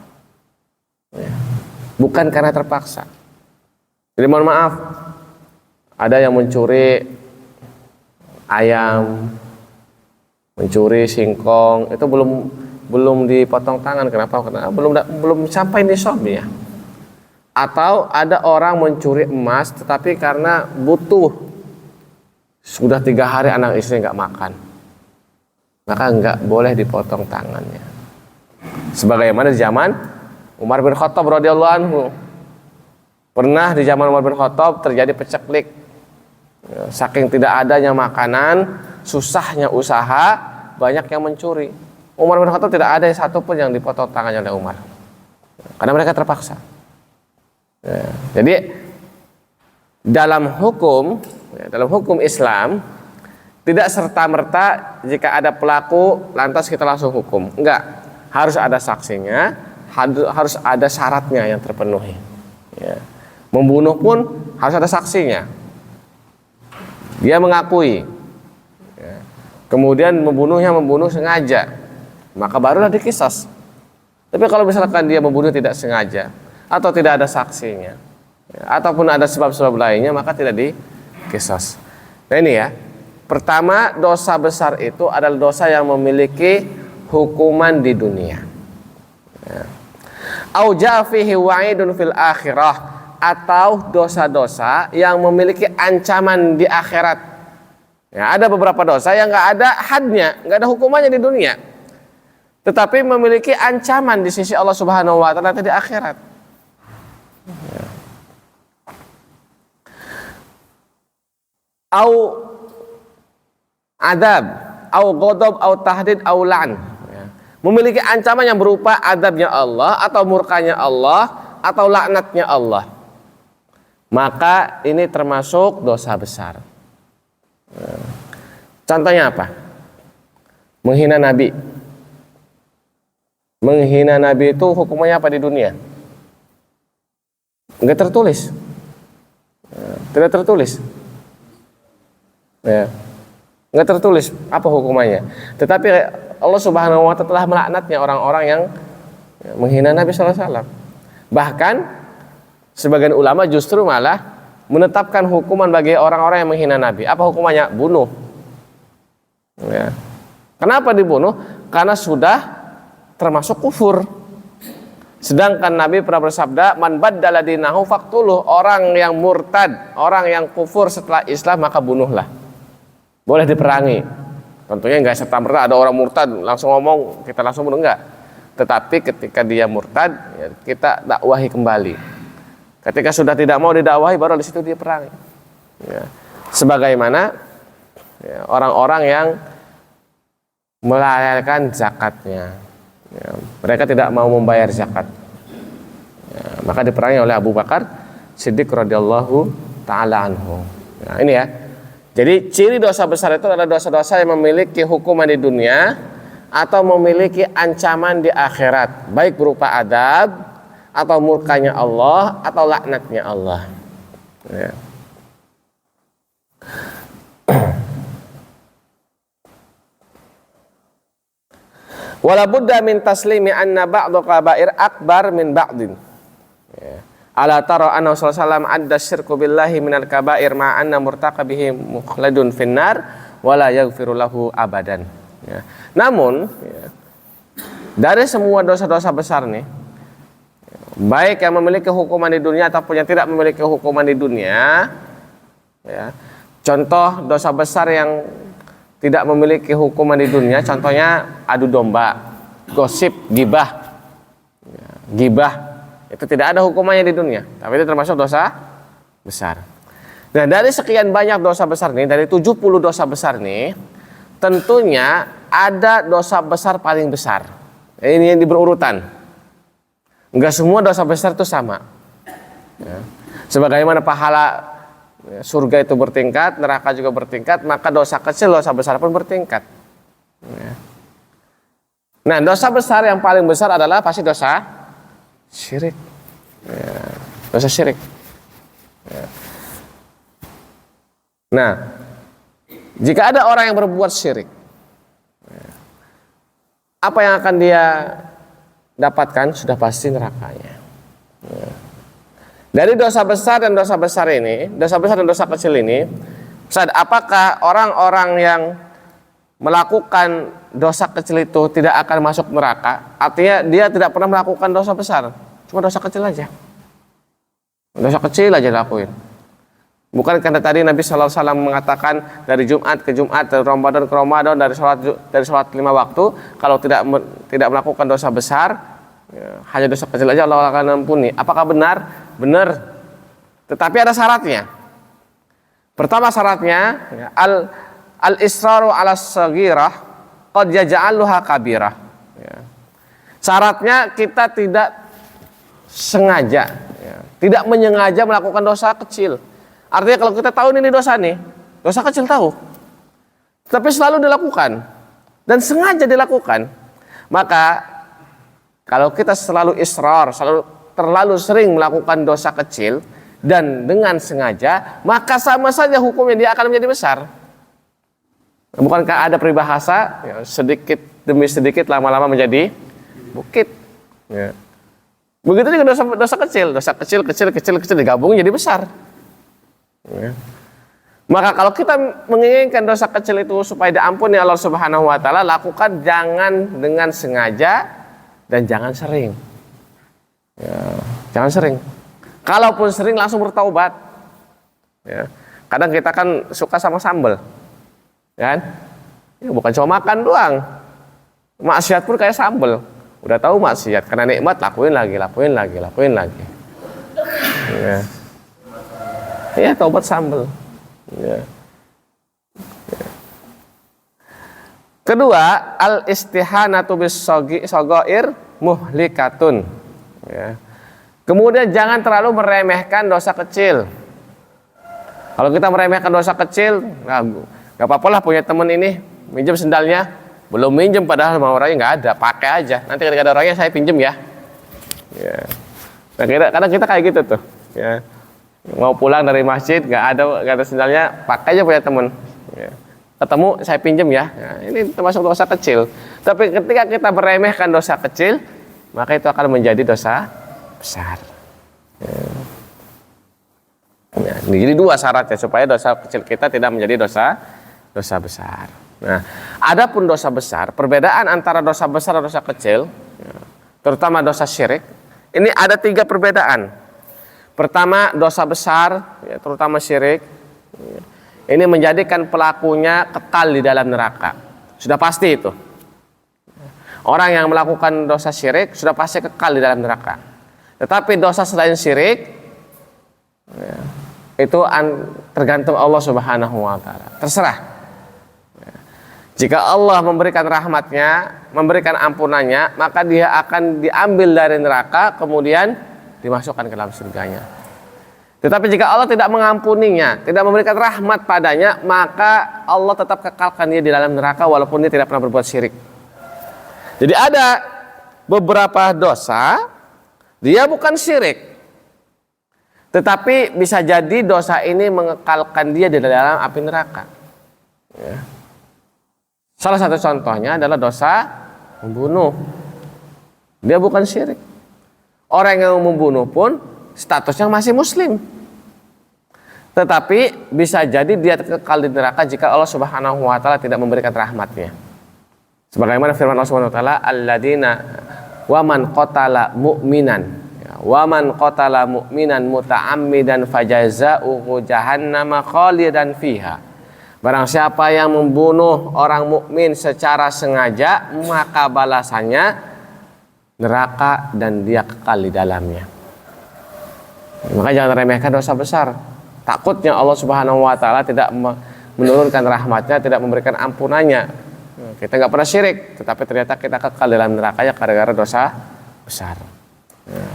Ya. Bukan karena terpaksa. Jadi mohon maaf, ada yang mencuri ayam, mencuri singkong itu belum dipotong tangan. Kenapa? Karena belum sampai nisabnya. Atau ada orang mencuri emas tetapi karena butuh, sudah 3 hari anak istri nggak makan, maka nggak boleh dipotong tangannya. Sebagaimana di zaman Umar bin Khattab radhiyallahu anhu. Pernah di zaman Umar bin Khattab terjadi peceklik. Saking tidak adanya makanan, susahnya usaha, banyak yang mencuri. Umar bin Khattab tidak ada satupun yang dipotong tangannya oleh Umar, karena mereka terpaksa. Jadi dalam hukum Islam tidak serta-merta jika ada pelaku lantas kita langsung hukum. Enggak, harus ada saksinya, harus ada syaratnya yang terpenuhi. Ya. Membunuh pun harus ada saksinya. Dia mengakui. Ya. Kemudian membunuh sengaja, maka barulah dikisas. Tapi kalau misalkan dia membunuh tidak sengaja atau tidak ada saksinya, ya, ataupun ada sebab-sebab lainnya, maka tidak dikisas. Nah ini ya, pertama, dosa besar itu adalah dosa yang memiliki hukuman di dunia. Ya. Au jaa fihi wa'idun fil akhirah, atau dosa-dosa yang memiliki ancaman di akhirat. Ya, ada beberapa dosa yang nggak ada hadnya, nggak ada hukumannya di dunia, tetapi memiliki ancaman di sisi Allah Subhanahu Wa Taala di akhirat. Ya. Au adab, au ghadab, au tahdid, au la'n. Ya. Memiliki ancaman yang berupa adabnya Allah atau murkanya Allah atau laknatnya Allah. Maka ini termasuk dosa besar. Contohnya apa? Menghina Nabi. Menghina Nabi itu hukumannya apa di dunia? Enggak tertulis. Tidak tertulis. Ya. Enggak tertulis apa hukumannya. Tetapi Allah Subhanahu wa Ta'ala telah melaknatnya orang-orang yang menghina Nabi sallallahu alaihi wasallam. Bahkan sebagian ulama justru malah menetapkan hukuman bagi orang-orang yang menghina Nabi. Apa hukumannya? Bunuh. Ya. Kenapa dibunuh? Karena sudah termasuk kufur. Sedangkan Nabi pernah bersabda, "Man baddala dinahu faqtuluh." Orang yang murtad, orang yang kufur setelah Islam, maka bunuhlah. Boleh diperangi. Tentunya enggak serta-merta ada orang murtad langsung ngomong kita langsung bunuh, enggak. Tetapi ketika dia murtad, ya, kita dakwahi kembali. Ketika sudah tidak mau didakwahi, baru di situ dia perangi. Ya. Sebagaimana ya, orang-orang yang melalaikan zakatnya, ya, mereka tidak mau membayar zakat, ya, maka diperangi oleh Abu Bakar Siddiq radhiyallahu taala anhu. Nah, ini ya. Jadi ciri dosa besar itu adalah dosa-dosa yang memiliki hukuman di dunia atau memiliki ancaman di akhirat, baik berupa adab atau murkanya Allah atau laknatnya Allah. Ya. Wala budda min taslimi anna ba'd kabair akbar min ba'din. Ya. Ala tara anna sallallahu alaihi wasallam adda syirku billahi minal kabair ma anna murtaqabihi mukhladun finnar wala yaghfiru lahu abadan. Ya. Namun ya, dari semua dosa-dosa besar nih, baik yang memiliki hukuman di dunia ataupun yang tidak memiliki hukuman di dunia, ya. Contoh dosa besar yang tidak memiliki hukuman di dunia, contohnya adu domba, gosip, gibah. Ya, gibah itu tidak ada hukumannya di dunia, tapi itu termasuk dosa besar. Nah, dari sekian banyak dosa besar nih, dari 70 dosa besar nih, tentunya ada dosa besar paling besar. Ini yang berurutan. Enggak semua dosa besar itu sama. Ya. Sebagaimana pahala surga itu bertingkat, neraka juga bertingkat, maka dosa kecil, dosa besar pun bertingkat. Ya. Nah, dosa besar yang paling besar adalah pasti dosa syirik. Ya. Dosa syirik. Ya. Nah, jika ada orang yang berbuat syirik, ya, apa yang akan dia dapatkan? Sudah pasti nerakanya. Ya. Dari dosa besar dan dosa besar ini, dosa besar dan dosa kecil ini, apakah orang-orang yang melakukan dosa kecil itu tidak akan masuk neraka, artinya dia tidak pernah melakukan dosa besar, cuma dosa kecil aja. Dosa kecil aja dilakuin. Bukan karena tadi Nabi SAW mengatakan dari Jumat ke Jumat, dari Ramadan ke Ramadan, dari sholat 5 waktu, kalau tidak melakukan dosa besar, ya, hanya dosa kecil aja Allah akan ampuni. Apakah benar? Benar. Tetapi ada syaratnya. Pertama syaratnya, ya, al-israru ala saghirah qad yaj'aluha kabirah. Ya. Syaratnya kita tidak sengaja, ya, tidak menyengaja melakukan dosa kecil. Artinya kalau kita tahu ini dosa nih, dosa kecil tahu, tapi selalu dilakukan dan sengaja dilakukan, maka kalau kita selalu israr, terlalu sering melakukan dosa kecil dan dengan sengaja, maka sama saja hukumnya dia akan menjadi besar. Bukankah ada peribahasa, ya, sedikit demi sedikit lama-lama menjadi bukit. Ya. Begitu juga dosa kecil digabung jadi besar. Ya. Maka kalau kita menginginkan dosa kecil itu supaya diampuni Allah Subhanahu wa taala, lakukan jangan dengan sengaja dan jangan sering. Ya, jangan sering. Kalaupun sering langsung bertaubat. Ya. Kadang kita kan suka sama sambal. Kan? Ya, bukan cuma makan doang. Maksiat pun kayak sambal. Udah tahu maksiat, karena nikmat lakuin lagi. Ya. Ya, taubat sambal. Ya. Ya. Kedua, al-istihanatu bis-shaghair muhlikatun. Ya. Kemudian jangan terlalu meremehkan dosa kecil. Kalau kita meremehkan dosa kecil, nggak apa-apa lah punya teman ini minjem sendalnya, belum minjem padahal mau orangnya nggak ada, pakai aja. Nanti ketika ada orangnya saya pinjem ya. Ya. Nah, kadang kita kayak gitu tuh. Ya. Mau pulang dari masjid nggak ada sendalnya, pakai aja punya teman. Ya. Ketemu saya pinjem ya. Nah, ini termasuk dosa kecil. Tapi ketika kita meremehkan dosa kecil, maka itu akan menjadi dosa besar. Ya. Ya, jadi dua syaratnya supaya dosa kecil kita tidak menjadi dosa besar. Nah, adapun dosa besar, perbedaan antara dosa besar dan dosa kecil, ya, terutama dosa syirik, ini ada 3 perbedaan. Pertama, dosa besar, ya, terutama syirik, ya, ini menjadikan pelakunya kekal di dalam neraka. Sudah pasti itu. Orang yang melakukan dosa syirik sudah pasti kekal di dalam neraka. Tetapi dosa selain syirik, ya, itu tergantung Allah Subhanahu wa taala. Terserah. Ya. Jika Allah memberikan rahmatnya, memberikan ampunannya, maka dia akan diambil dari neraka kemudian dimasukkan ke dalam surganya. Tetapi jika Allah tidak mengampuninya, tidak memberikan rahmat padanya, maka Allah tetap kekalkan dia di dalam neraka walaupun dia tidak pernah berbuat syirik. Jadi ada beberapa dosa dia bukan syirik, tetapi bisa jadi dosa ini mengekalkan dia di dalam api neraka. Ya. Salah satu contohnya adalah dosa membunuh. Dia bukan syirik. Orang yang membunuh pun statusnya masih muslim. Tetapi bisa jadi dia kekal di neraka jika Allah Subhanahu wa taala tidak memberikan rahmatnya. Sebagaimana firman Allah Subhanahu wa taala, alladzina wa man qatala mu'minan, wa man qatala mu'minan muta'ammidan fajazaohu jahannama khalidan fiha. Barang siapa yang membunuh orang mukmin secara sengaja, maka balasannya neraka dan dia kekal di dalamnya. Maka jangan remehkan dosa besar. Takutnya Allah Subhanahu wa taala tidak menurunkan rahmatnya, tidak memberikan ampunannya. Kita nggak pernah syirik, tetapi ternyata kita kekal dalam nerakanya gara-gara dosa besar.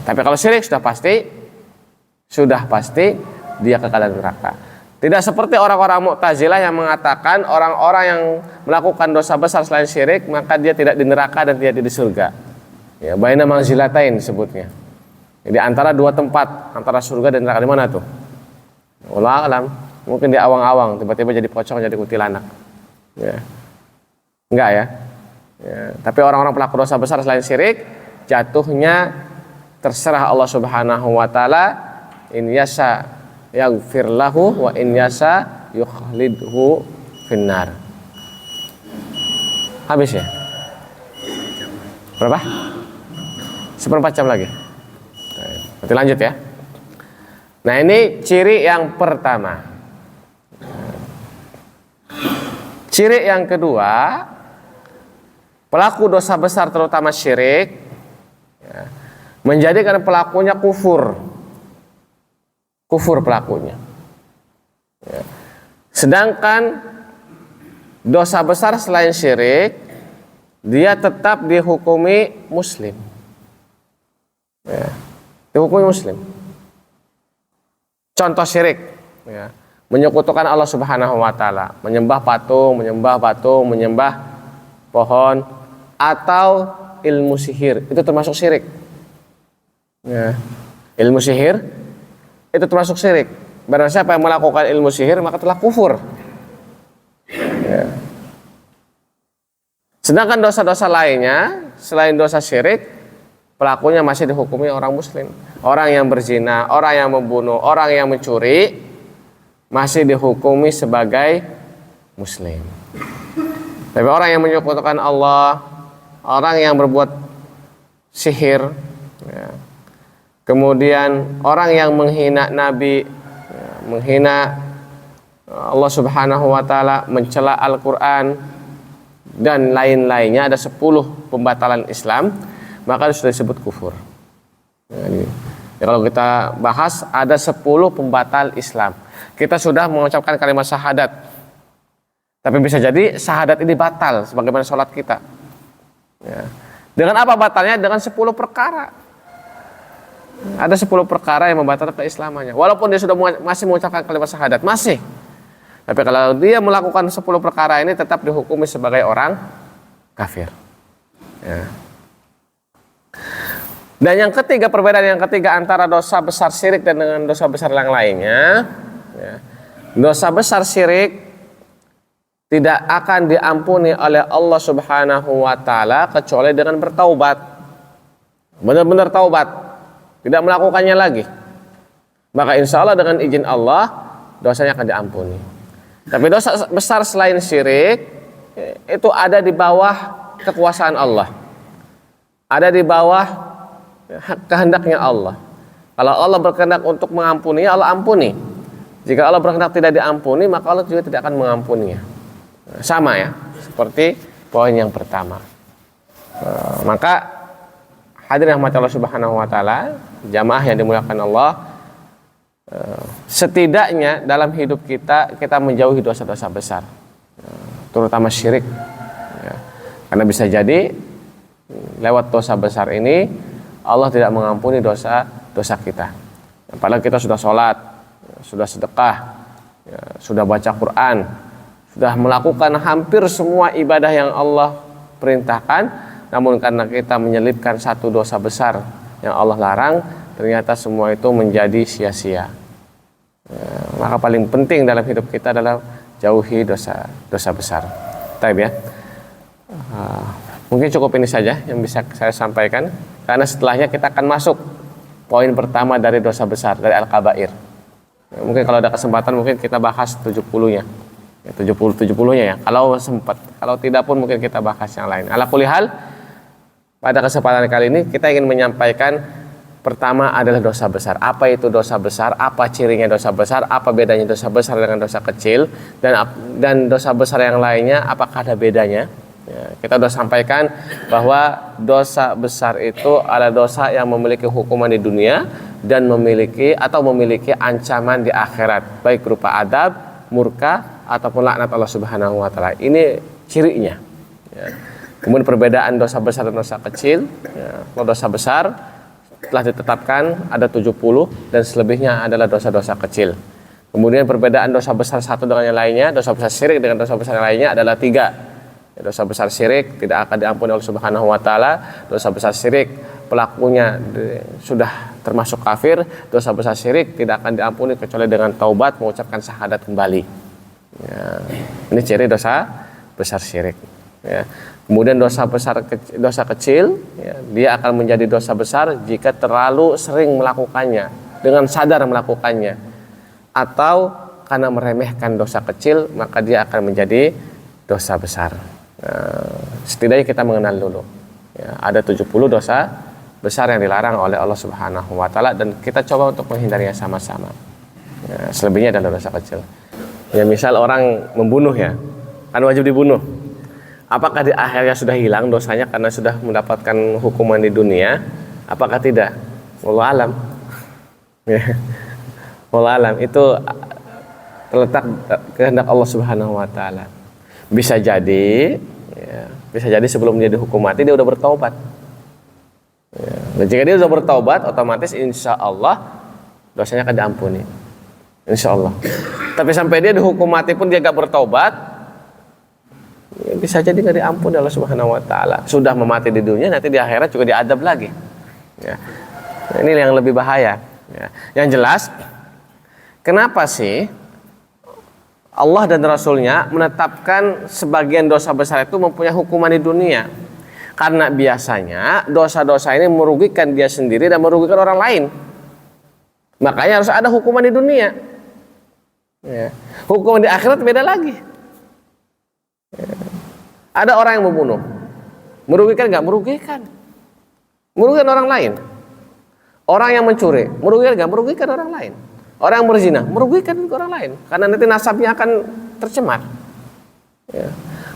Tapi kalau syirik sudah pasti dia kekal dalam neraka. Tidak seperti orang-orang Mu'tazilah yang mengatakan orang-orang yang melakukan dosa besar selain syirik maka dia tidak di neraka dan tidak di surga. Ya, baina manzilatain disebutnya. Jadi antara 2 tempat, antara surga dan neraka, di mana tuh? Wallahu alam. Mungkin di awang-awang, tiba-tiba jadi pocong, jadi kuntilanak. Ya. Enggak ya? Ya. Tapi orang-orang pelaku dosa besar selain syirik, jatuhnya terserah Allah Subhanahu wa taala. In yasha yaghfir lahu wa in yasha yukhlidhu finnar. Habis ya? Berapa? 1/4 jam lagi. Nanti lanjut ya. Nah, ini ciri yang pertama. Ciri yang kedua, pelaku dosa besar terutama syirik ya, menjadikan pelakunya kufur pelakunya ya. Sedangkan dosa besar selain syirik dia tetap dihukumi muslim ya. Dihukumi muslim. Contoh syirik ya, menyekutukan Allah Subhanahu wa taala, menyembah patung, menyembah pohon atau ilmu sihir, itu termasuk syirik. Ya. Ilmu sihir itu termasuk syirik. Barang siapa yang melakukan ilmu sihir maka telah kufur. Ya. Sedangkan dosa-dosa lainnya selain dosa syirik, pelakunya masih dihukumi orang muslim. Orang yang berzina, orang yang membunuh, orang yang mencuri masih dihukumi sebagai muslim. Tapi orang yang menyekutukan Allah, orang yang berbuat sihir ya, kemudian orang yang menghina Nabi ya, menghina Allah Subhanahu wa taala, mencela Al-Quran dan lain-lainnya, ada 10 pembatalan Islam, maka sudah disebut kufur ya, kalau kita bahas ada 10 pembatal Islam. Kita sudah mengucapkan kalimat syahadat, tapi bisa jadi syahadat ini batal sebagaimana sholat kita ya. Dengan apa batalnya? Dengan 10 perkara. Ada 10 perkara yang membatalkan keislamannya. Walaupun dia sudah masih mengucapkan kalimat syahadat, masih. Tapi kalau dia melakukan 10 perkara ini tetap dihukumi sebagai orang kafir ya. Dan yang ketiga, perbedaan yang ketiga antara dosa besar syirik dan dengan dosa besar yang lainnya ya. Dosa besar syirik tidak akan diampuni oleh Allah Subhanahu wa taala kecuali dengan bertaubat. Benar-benar taubat, tidak melakukannya lagi. Maka insya Allah dengan izin Allah dosanya akan diampuni. Tapi dosa besar selain syirik itu ada di bawah kekuasaan Allah, ada di bawah kehendaknya Allah. Kalau Allah berkehendak untuk mengampuni, Allah ampuni. Jika Allah berkehendak tidak diampuni, maka Allah juga tidak akan mengampuninya. Sama ya, seperti poin yang pertama. Maka hadirin rahmat Allah Subhanahu wa taala, jamaah yang dimuliakan Allah, setidaknya dalam hidup kita menjauhi dosa-dosa besar, terutama syirik ya. Karena bisa jadi lewat dosa besar ini Allah tidak mengampuni dosa kita. Padahal kita sudah sholat, sudah sedekah ya, sudah baca Quran, sudah melakukan hampir semua ibadah yang Allah perintahkan, namun karena kita menyelipkan satu dosa besar yang Allah larang, ternyata semua itu menjadi sia-sia. Maka paling penting dalam hidup kita adalah jauhi dosa besar. Baik ya. Mungkin cukup ini saja yang bisa saya sampaikan, karena setelahnya kita akan masuk poin pertama dari dosa besar, dari al-kabair. Mungkin kalau ada kesempatan mungkin kita bahas 70-nya. 70-nya ya, kalau sempat. Kalau tidak pun mungkin kita bahas yang lain. Ala kulli hal, pada kesempatan kali ini kita ingin menyampaikan pertama adalah dosa besar. Apa itu dosa besar? Apa cirinya dosa besar? Apa bedanya dosa besar dengan dosa kecil? Dan dosa besar yang lainnya apakah ada bedanya? Ya, kita sudah sampaikan bahwa dosa besar itu adalah dosa yang memiliki hukuman di dunia dan memiliki ancaman di akhirat, baik berupa adab, murka ataupun laknat Allah Subhanahu wa taala. Ini cirinya. Ya. Kemudian perbedaan dosa besar dan dosa kecil. Ya, kalau dosa besar telah ditetapkan ada 70 dan selebihnya adalah dosa-dosa kecil. Kemudian perbedaan dosa besar satu dengan yang lainnya, dosa besar syirik dengan dosa besar yang lainnya adalah 3. Dosa besar syirik tidak akan diampuni oleh Subhanahu wa taala. Dosa besar syirik pelakunya sudah termasuk kafir. Dosa besar syirik tidak akan diampuni kecuali dengan taubat, mengucapkan syahadat kembali. Ya, ini ciri dosa besar syirik. Ya. Kemudian dosa kecil, ya, dia akan menjadi dosa besar jika terlalu sering melakukannya, dengan sadar melakukannya, atau karena meremehkan dosa kecil maka dia akan menjadi dosa besar. Setidaknya kita mengenal dulu. Ya, ada 70 dosa besar yang dilarang oleh Allah Subhanahu wa taala dan kita coba untuk menghindarinya sama-sama. Ya, selebihnya adalah dosa kecil. Ya, misal orang membunuh ya, kan wajib dibunuh. Apakah di akhirnya sudah hilang dosanya karena sudah mendapatkan hukuman di dunia? Apakah tidak? Wallahu alam. Ya. Wallahu alam, itu terletak kehendak Allah Subhanahu wa taala. Bisa jadi ya, bisa jadi sebelum dia dihukum mati dia udah bertaubat. Ya. Dan jika dia sudah bertaubat, otomatis insya Allah dosanya akan diampuni. Insya Allah. Tapi sampai dia dihukum mati pun dia gak bertaubat, ya bisa jadi gak diampuni Allah Subhanahu wa taala. Sudah memati di dunia, nanti di akhirat juga diadab lagi. Ya. Nah, ini yang lebih bahaya. Ya. Yang jelas, kenapa sih Allah dan Rasulnya menetapkan sebagian dosa besar itu mempunyai hukuman di dunia? Karena biasanya dosa-dosa ini merugikan dia sendiri dan merugikan orang lain. Makanya harus ada hukuman di dunia. Ya. Hukuman di akhirat beda lagi. Ya. Ada orang yang membunuh, merugikan nggak? Merugikan. Merugikan orang lain. Orang yang mencuri, merugikan nggak? Merugikan orang lain. Orang yang berzina, merugikan orang lain. Karena nanti nasabnya akan tercemar. Ya.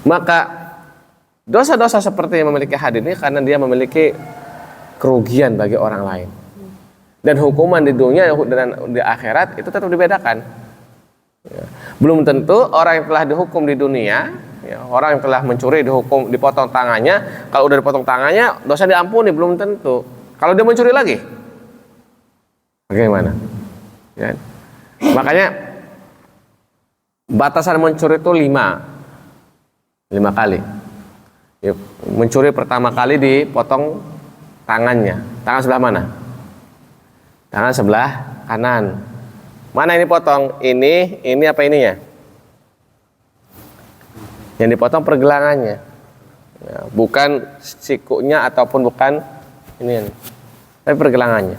Maka dosa-dosa seperti yang memiliki hadis ini karena dia memiliki kerugian bagi orang lain. Dan hukuman di dunia dan di akhirat itu tetap dibedakan. Ya. Belum tentu orang yang telah dihukum di dunia, ya, orang yang telah mencuri dihukum dipotong tangannya, kalau udah dipotong tangannya dosa diampuni, belum tentu. Kalau dia mencuri lagi, bagaimana? Ya. Makanya batasan mencuri itu 5 kali. Ya, mencuri pertama kali dipotong tangannya. Tangan sebelah mana? Tangan sebelah kanan. Mana ini potong? Ini apa ininya? Yang dipotong pergelangannya. Ya, bukan sikunya ataupun bukan ini, tapi pergelangannya.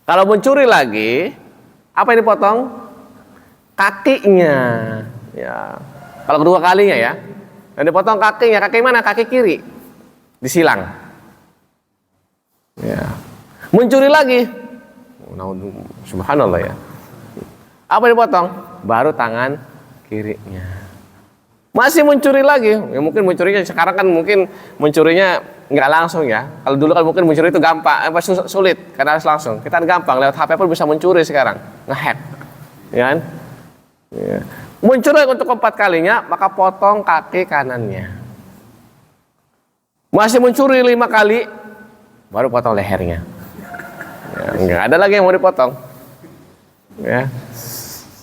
Kalau mencuri lagi, apa yang dipotong? Kakinya. Ya. Kalau kedua kalinya ya. Dan dipotong kakinya. Kaki mana? Kaki kiri. Disilang. Ya. Mencuri lagi. Subhanallah ya. Apa yang dipotong? Baru tangan kirinya. Masih mencuri lagi. Ya mungkin mencurinya sekarang kan mungkin mencurinya nggak langsung ya. Kalau dulu kan mungkin mencuri itu gampang, sulit karena harus langsung. Kita gampang lewat HP pun bisa mencuri sekarang, ngehack, ya kan? Ya. Mencuri untuk keempat kalinya, maka potong kaki kanannya. Masih mencuri 5 kali, baru potong lehernya. Ya, nggak ada lagi yang mau dipotong. Ya.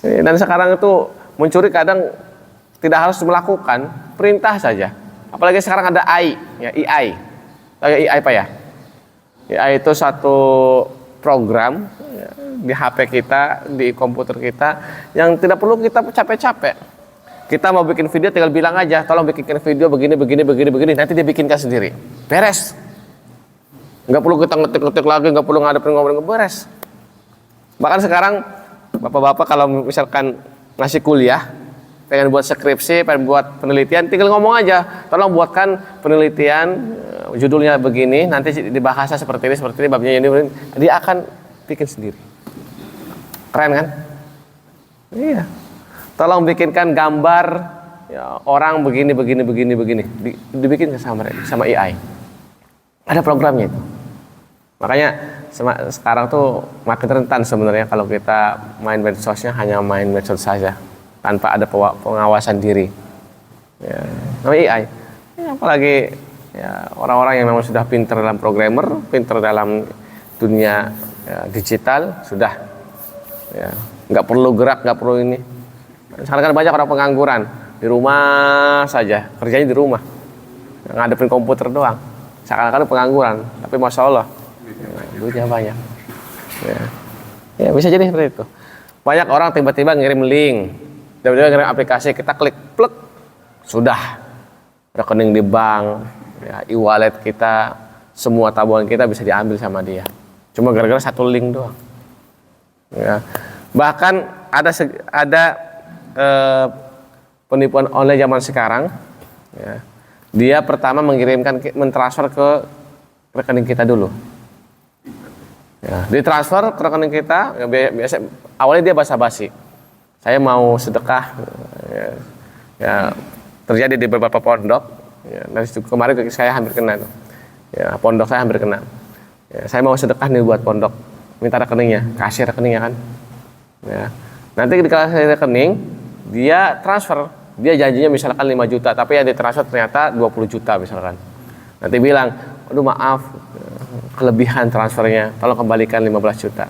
Dan sekarang itu mencuri kadang tidak harus melakukan, perintah saja. Apalagi sekarang ada AI, ya AI. AI apa ya? AI itu satu program ya, di HP kita, di komputer kita yang tidak perlu kita capek-capek. Kita mau bikin video tinggal bilang aja, tolong bikinkan video begini, nanti dia bikinkan sendiri. Beres. Nggak perlu kita ngetik-ngetik lagi, nggak perlu ngadepin ngomong, beres. Bahkan sekarang bapak-bapak kalau misalkan ngasih kuliah, pengen buat skripsi, pengen buat penelitian, tinggal ngomong aja, tolong buatkan penelitian, judulnya begini, nanti dibahasnya seperti ini, babnya ini, dia akan bikin sendiri. Keren kan? Iya. Tolong bikinkan gambar ya, orang begini, dibikin sama AI. Ada programnya itu. Makanya sekarang tuh makin rentan sebenarnya kalau kita main medsosnya hanya main medsos saja tanpa ada pengawasan diri. Ya, namanya AI. Ya, apalagi ya, orang-orang yang memang sudah pintar dalam programmer, pintar dalam dunia ya, digital sudah. Ya, nggak perlu gerak, nggak perlu ini. Sekarang kan banyak orang pengangguran di rumah saja, kerjanya di rumah, ngadepin komputer doang. Sekarang pengangguran, tapi masya Allah. Duitnya banyak. Ya, bisa jadi seperti itu. Banyak orang tiba-tiba ngirim link, tiba-tiba ngirim aplikasi, kita klik, plek, sudah rekening di bank, ya, e-wallet kita, semua tabungan kita bisa diambil sama dia. Cuma gara-gara satu link doang. Ya. Bahkan ada penipuan online zaman sekarang, ya, Dia pertama mentransfer ke rekening kita dulu. Ya, ditransfer ke rekening kita, ya, biasa awalnya dia basa-basi. Saya mau sedekah, ya terjadi di beberapa pondok. Ya, dari kemarin saya hampir kena, ya pondok saya hampir kena. Ya, saya mau sedekah nih buat pondok, minta rekeningnya, kasih rekeningnya kan. Ya, nanti dikasih rekening, dia transfer, dia janjinya misalkan 5 juta, tapi yang ditransfer ternyata 20 juta misalkan. Nanti bilang, aduh maaf, kelebihan transfernya, tolong kembalikan 15 juta.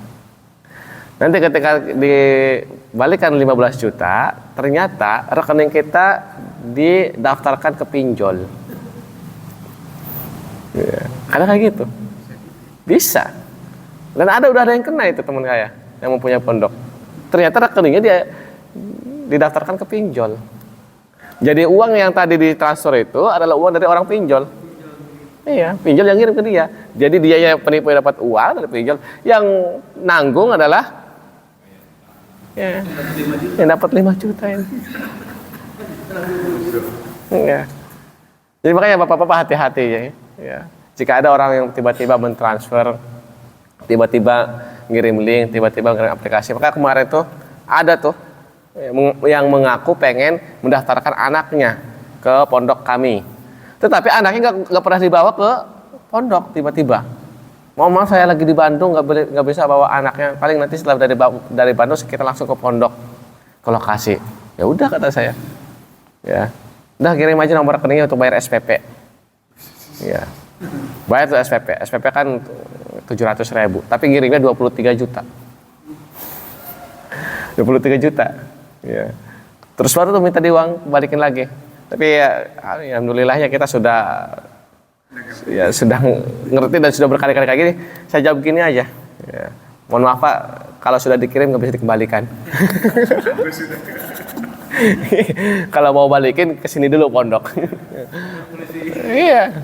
Nanti ketika dibalikan 15 juta, ternyata rekening kita didaftarkan ke pinjol. Ya, ada kayak gitu. Bisa. Dan udah ada yang kena itu teman saya yang mempunyai pondok. Ternyata rekeningnya dia didaftarkan ke pinjol. Jadi uang yang tadi ditransfer itu adalah uang dari orang pinjol. Iya, pinjol yang ngirim ke dia. Jadi dia yang penipu yang dapat uang dari pinjol, yang nanggung adalah ya, yang dapat 5 juta ini. Ya. Jadi makanya bapak-bapak hati-hati ya. Ya. Jika ada orang yang tiba-tiba mentransfer, tiba-tiba ngirim link, tiba-tiba ngirim aplikasi, maka kemarin tuh ada tuh yang mengaku pengen mendaftarkan anaknya ke pondok kami. Tetapi anaknya nggak pernah dibawa ke pondok tiba-tiba. Maaf saya lagi di Bandung nggak bisa bawa anaknya. Paling nanti setelah dari Bandung kita langsung ke pondok, ke lokasi. Ya udah kata saya. Ya, udah kirim aja nomor rekeningnya untuk bayar SPP. Ya, bayar tuh SPP. SPP kan 700.000, tapi ngirimnya 23 juta. 23 juta. Ya. Terus baru tuh minta uang balikin lagi. Tapi ya, alhamdulillahnya kita sudah ngerti dan sudah berkali-kali kayak gini. Saya jawab gini aja. Ya. Mohon maaf Pak, kalau sudah dikirim nggak bisa dikembalikan. Kalau mau balikin kesini dulu pondok. Iya,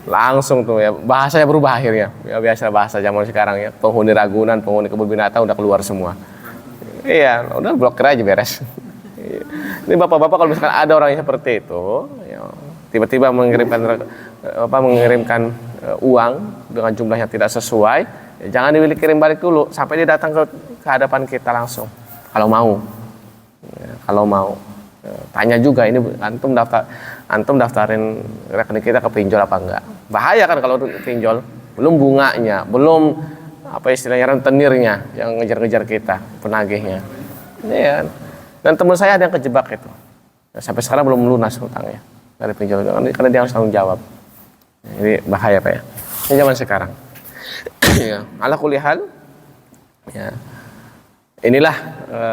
langsung tuh ya. Bahasanya berubah akhirnya. Ya biasa bahasa zaman sekarang ya. Penghuni Ragunan, penghuni kebun binatang udah keluar semua. Iya, udah blokir aja beres. Ini bapak-bapak kalau misalkan ada orang yang seperti itu, ya, tiba-tiba mengirimkan uang dengan jumlah yang tidak sesuai, ya, jangan dikirim balik dulu sampai dia datang ke hadapan kita langsung. Kalau mau, ya, ya, tanya juga ini antum daftarin rekening kita ke pinjol apa enggak? Bahaya kan kalau pinjol, belum bunganya, belum apa istilahnya rentenirnya yang ngejar-ngejar kita, penagihnya. Ya. Dan teman saya ada yang kejebak itu. Sampai sekarang belum lunas hutangnya dari pinjol karena dia harus tanggung jawab. Jadi bahaya Pak ya. Ini zaman sekarang. Ya, ala kulli hal. Ya. Inilah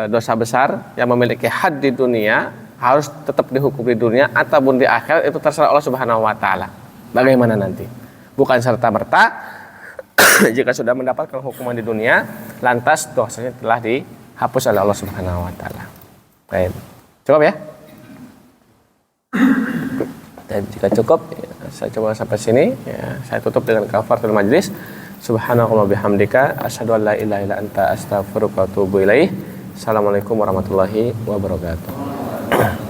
dosa besar yang memiliki had di dunia harus tetap dihukum di dunia ataupun di akhirat, itu terserah Allah Subhanahu wa taala. Bagaimana nanti? Bukan serta-merta jika sudah mendapatkan hukuman di dunia lantas dosanya telah dihapus oleh Allah Subhanahu wa taala. Baik. Cukup ya? Dan jika cukup, ya, saya coba sampai sini. Ya, saya tutup dengan kafaratul majlis. Subhanakallahumma bihamdika asyhadu an la ilaha illa anta astaghfiruka wa atubu ilaik. Assalamualaikum warahmatullahi wabarakatuh.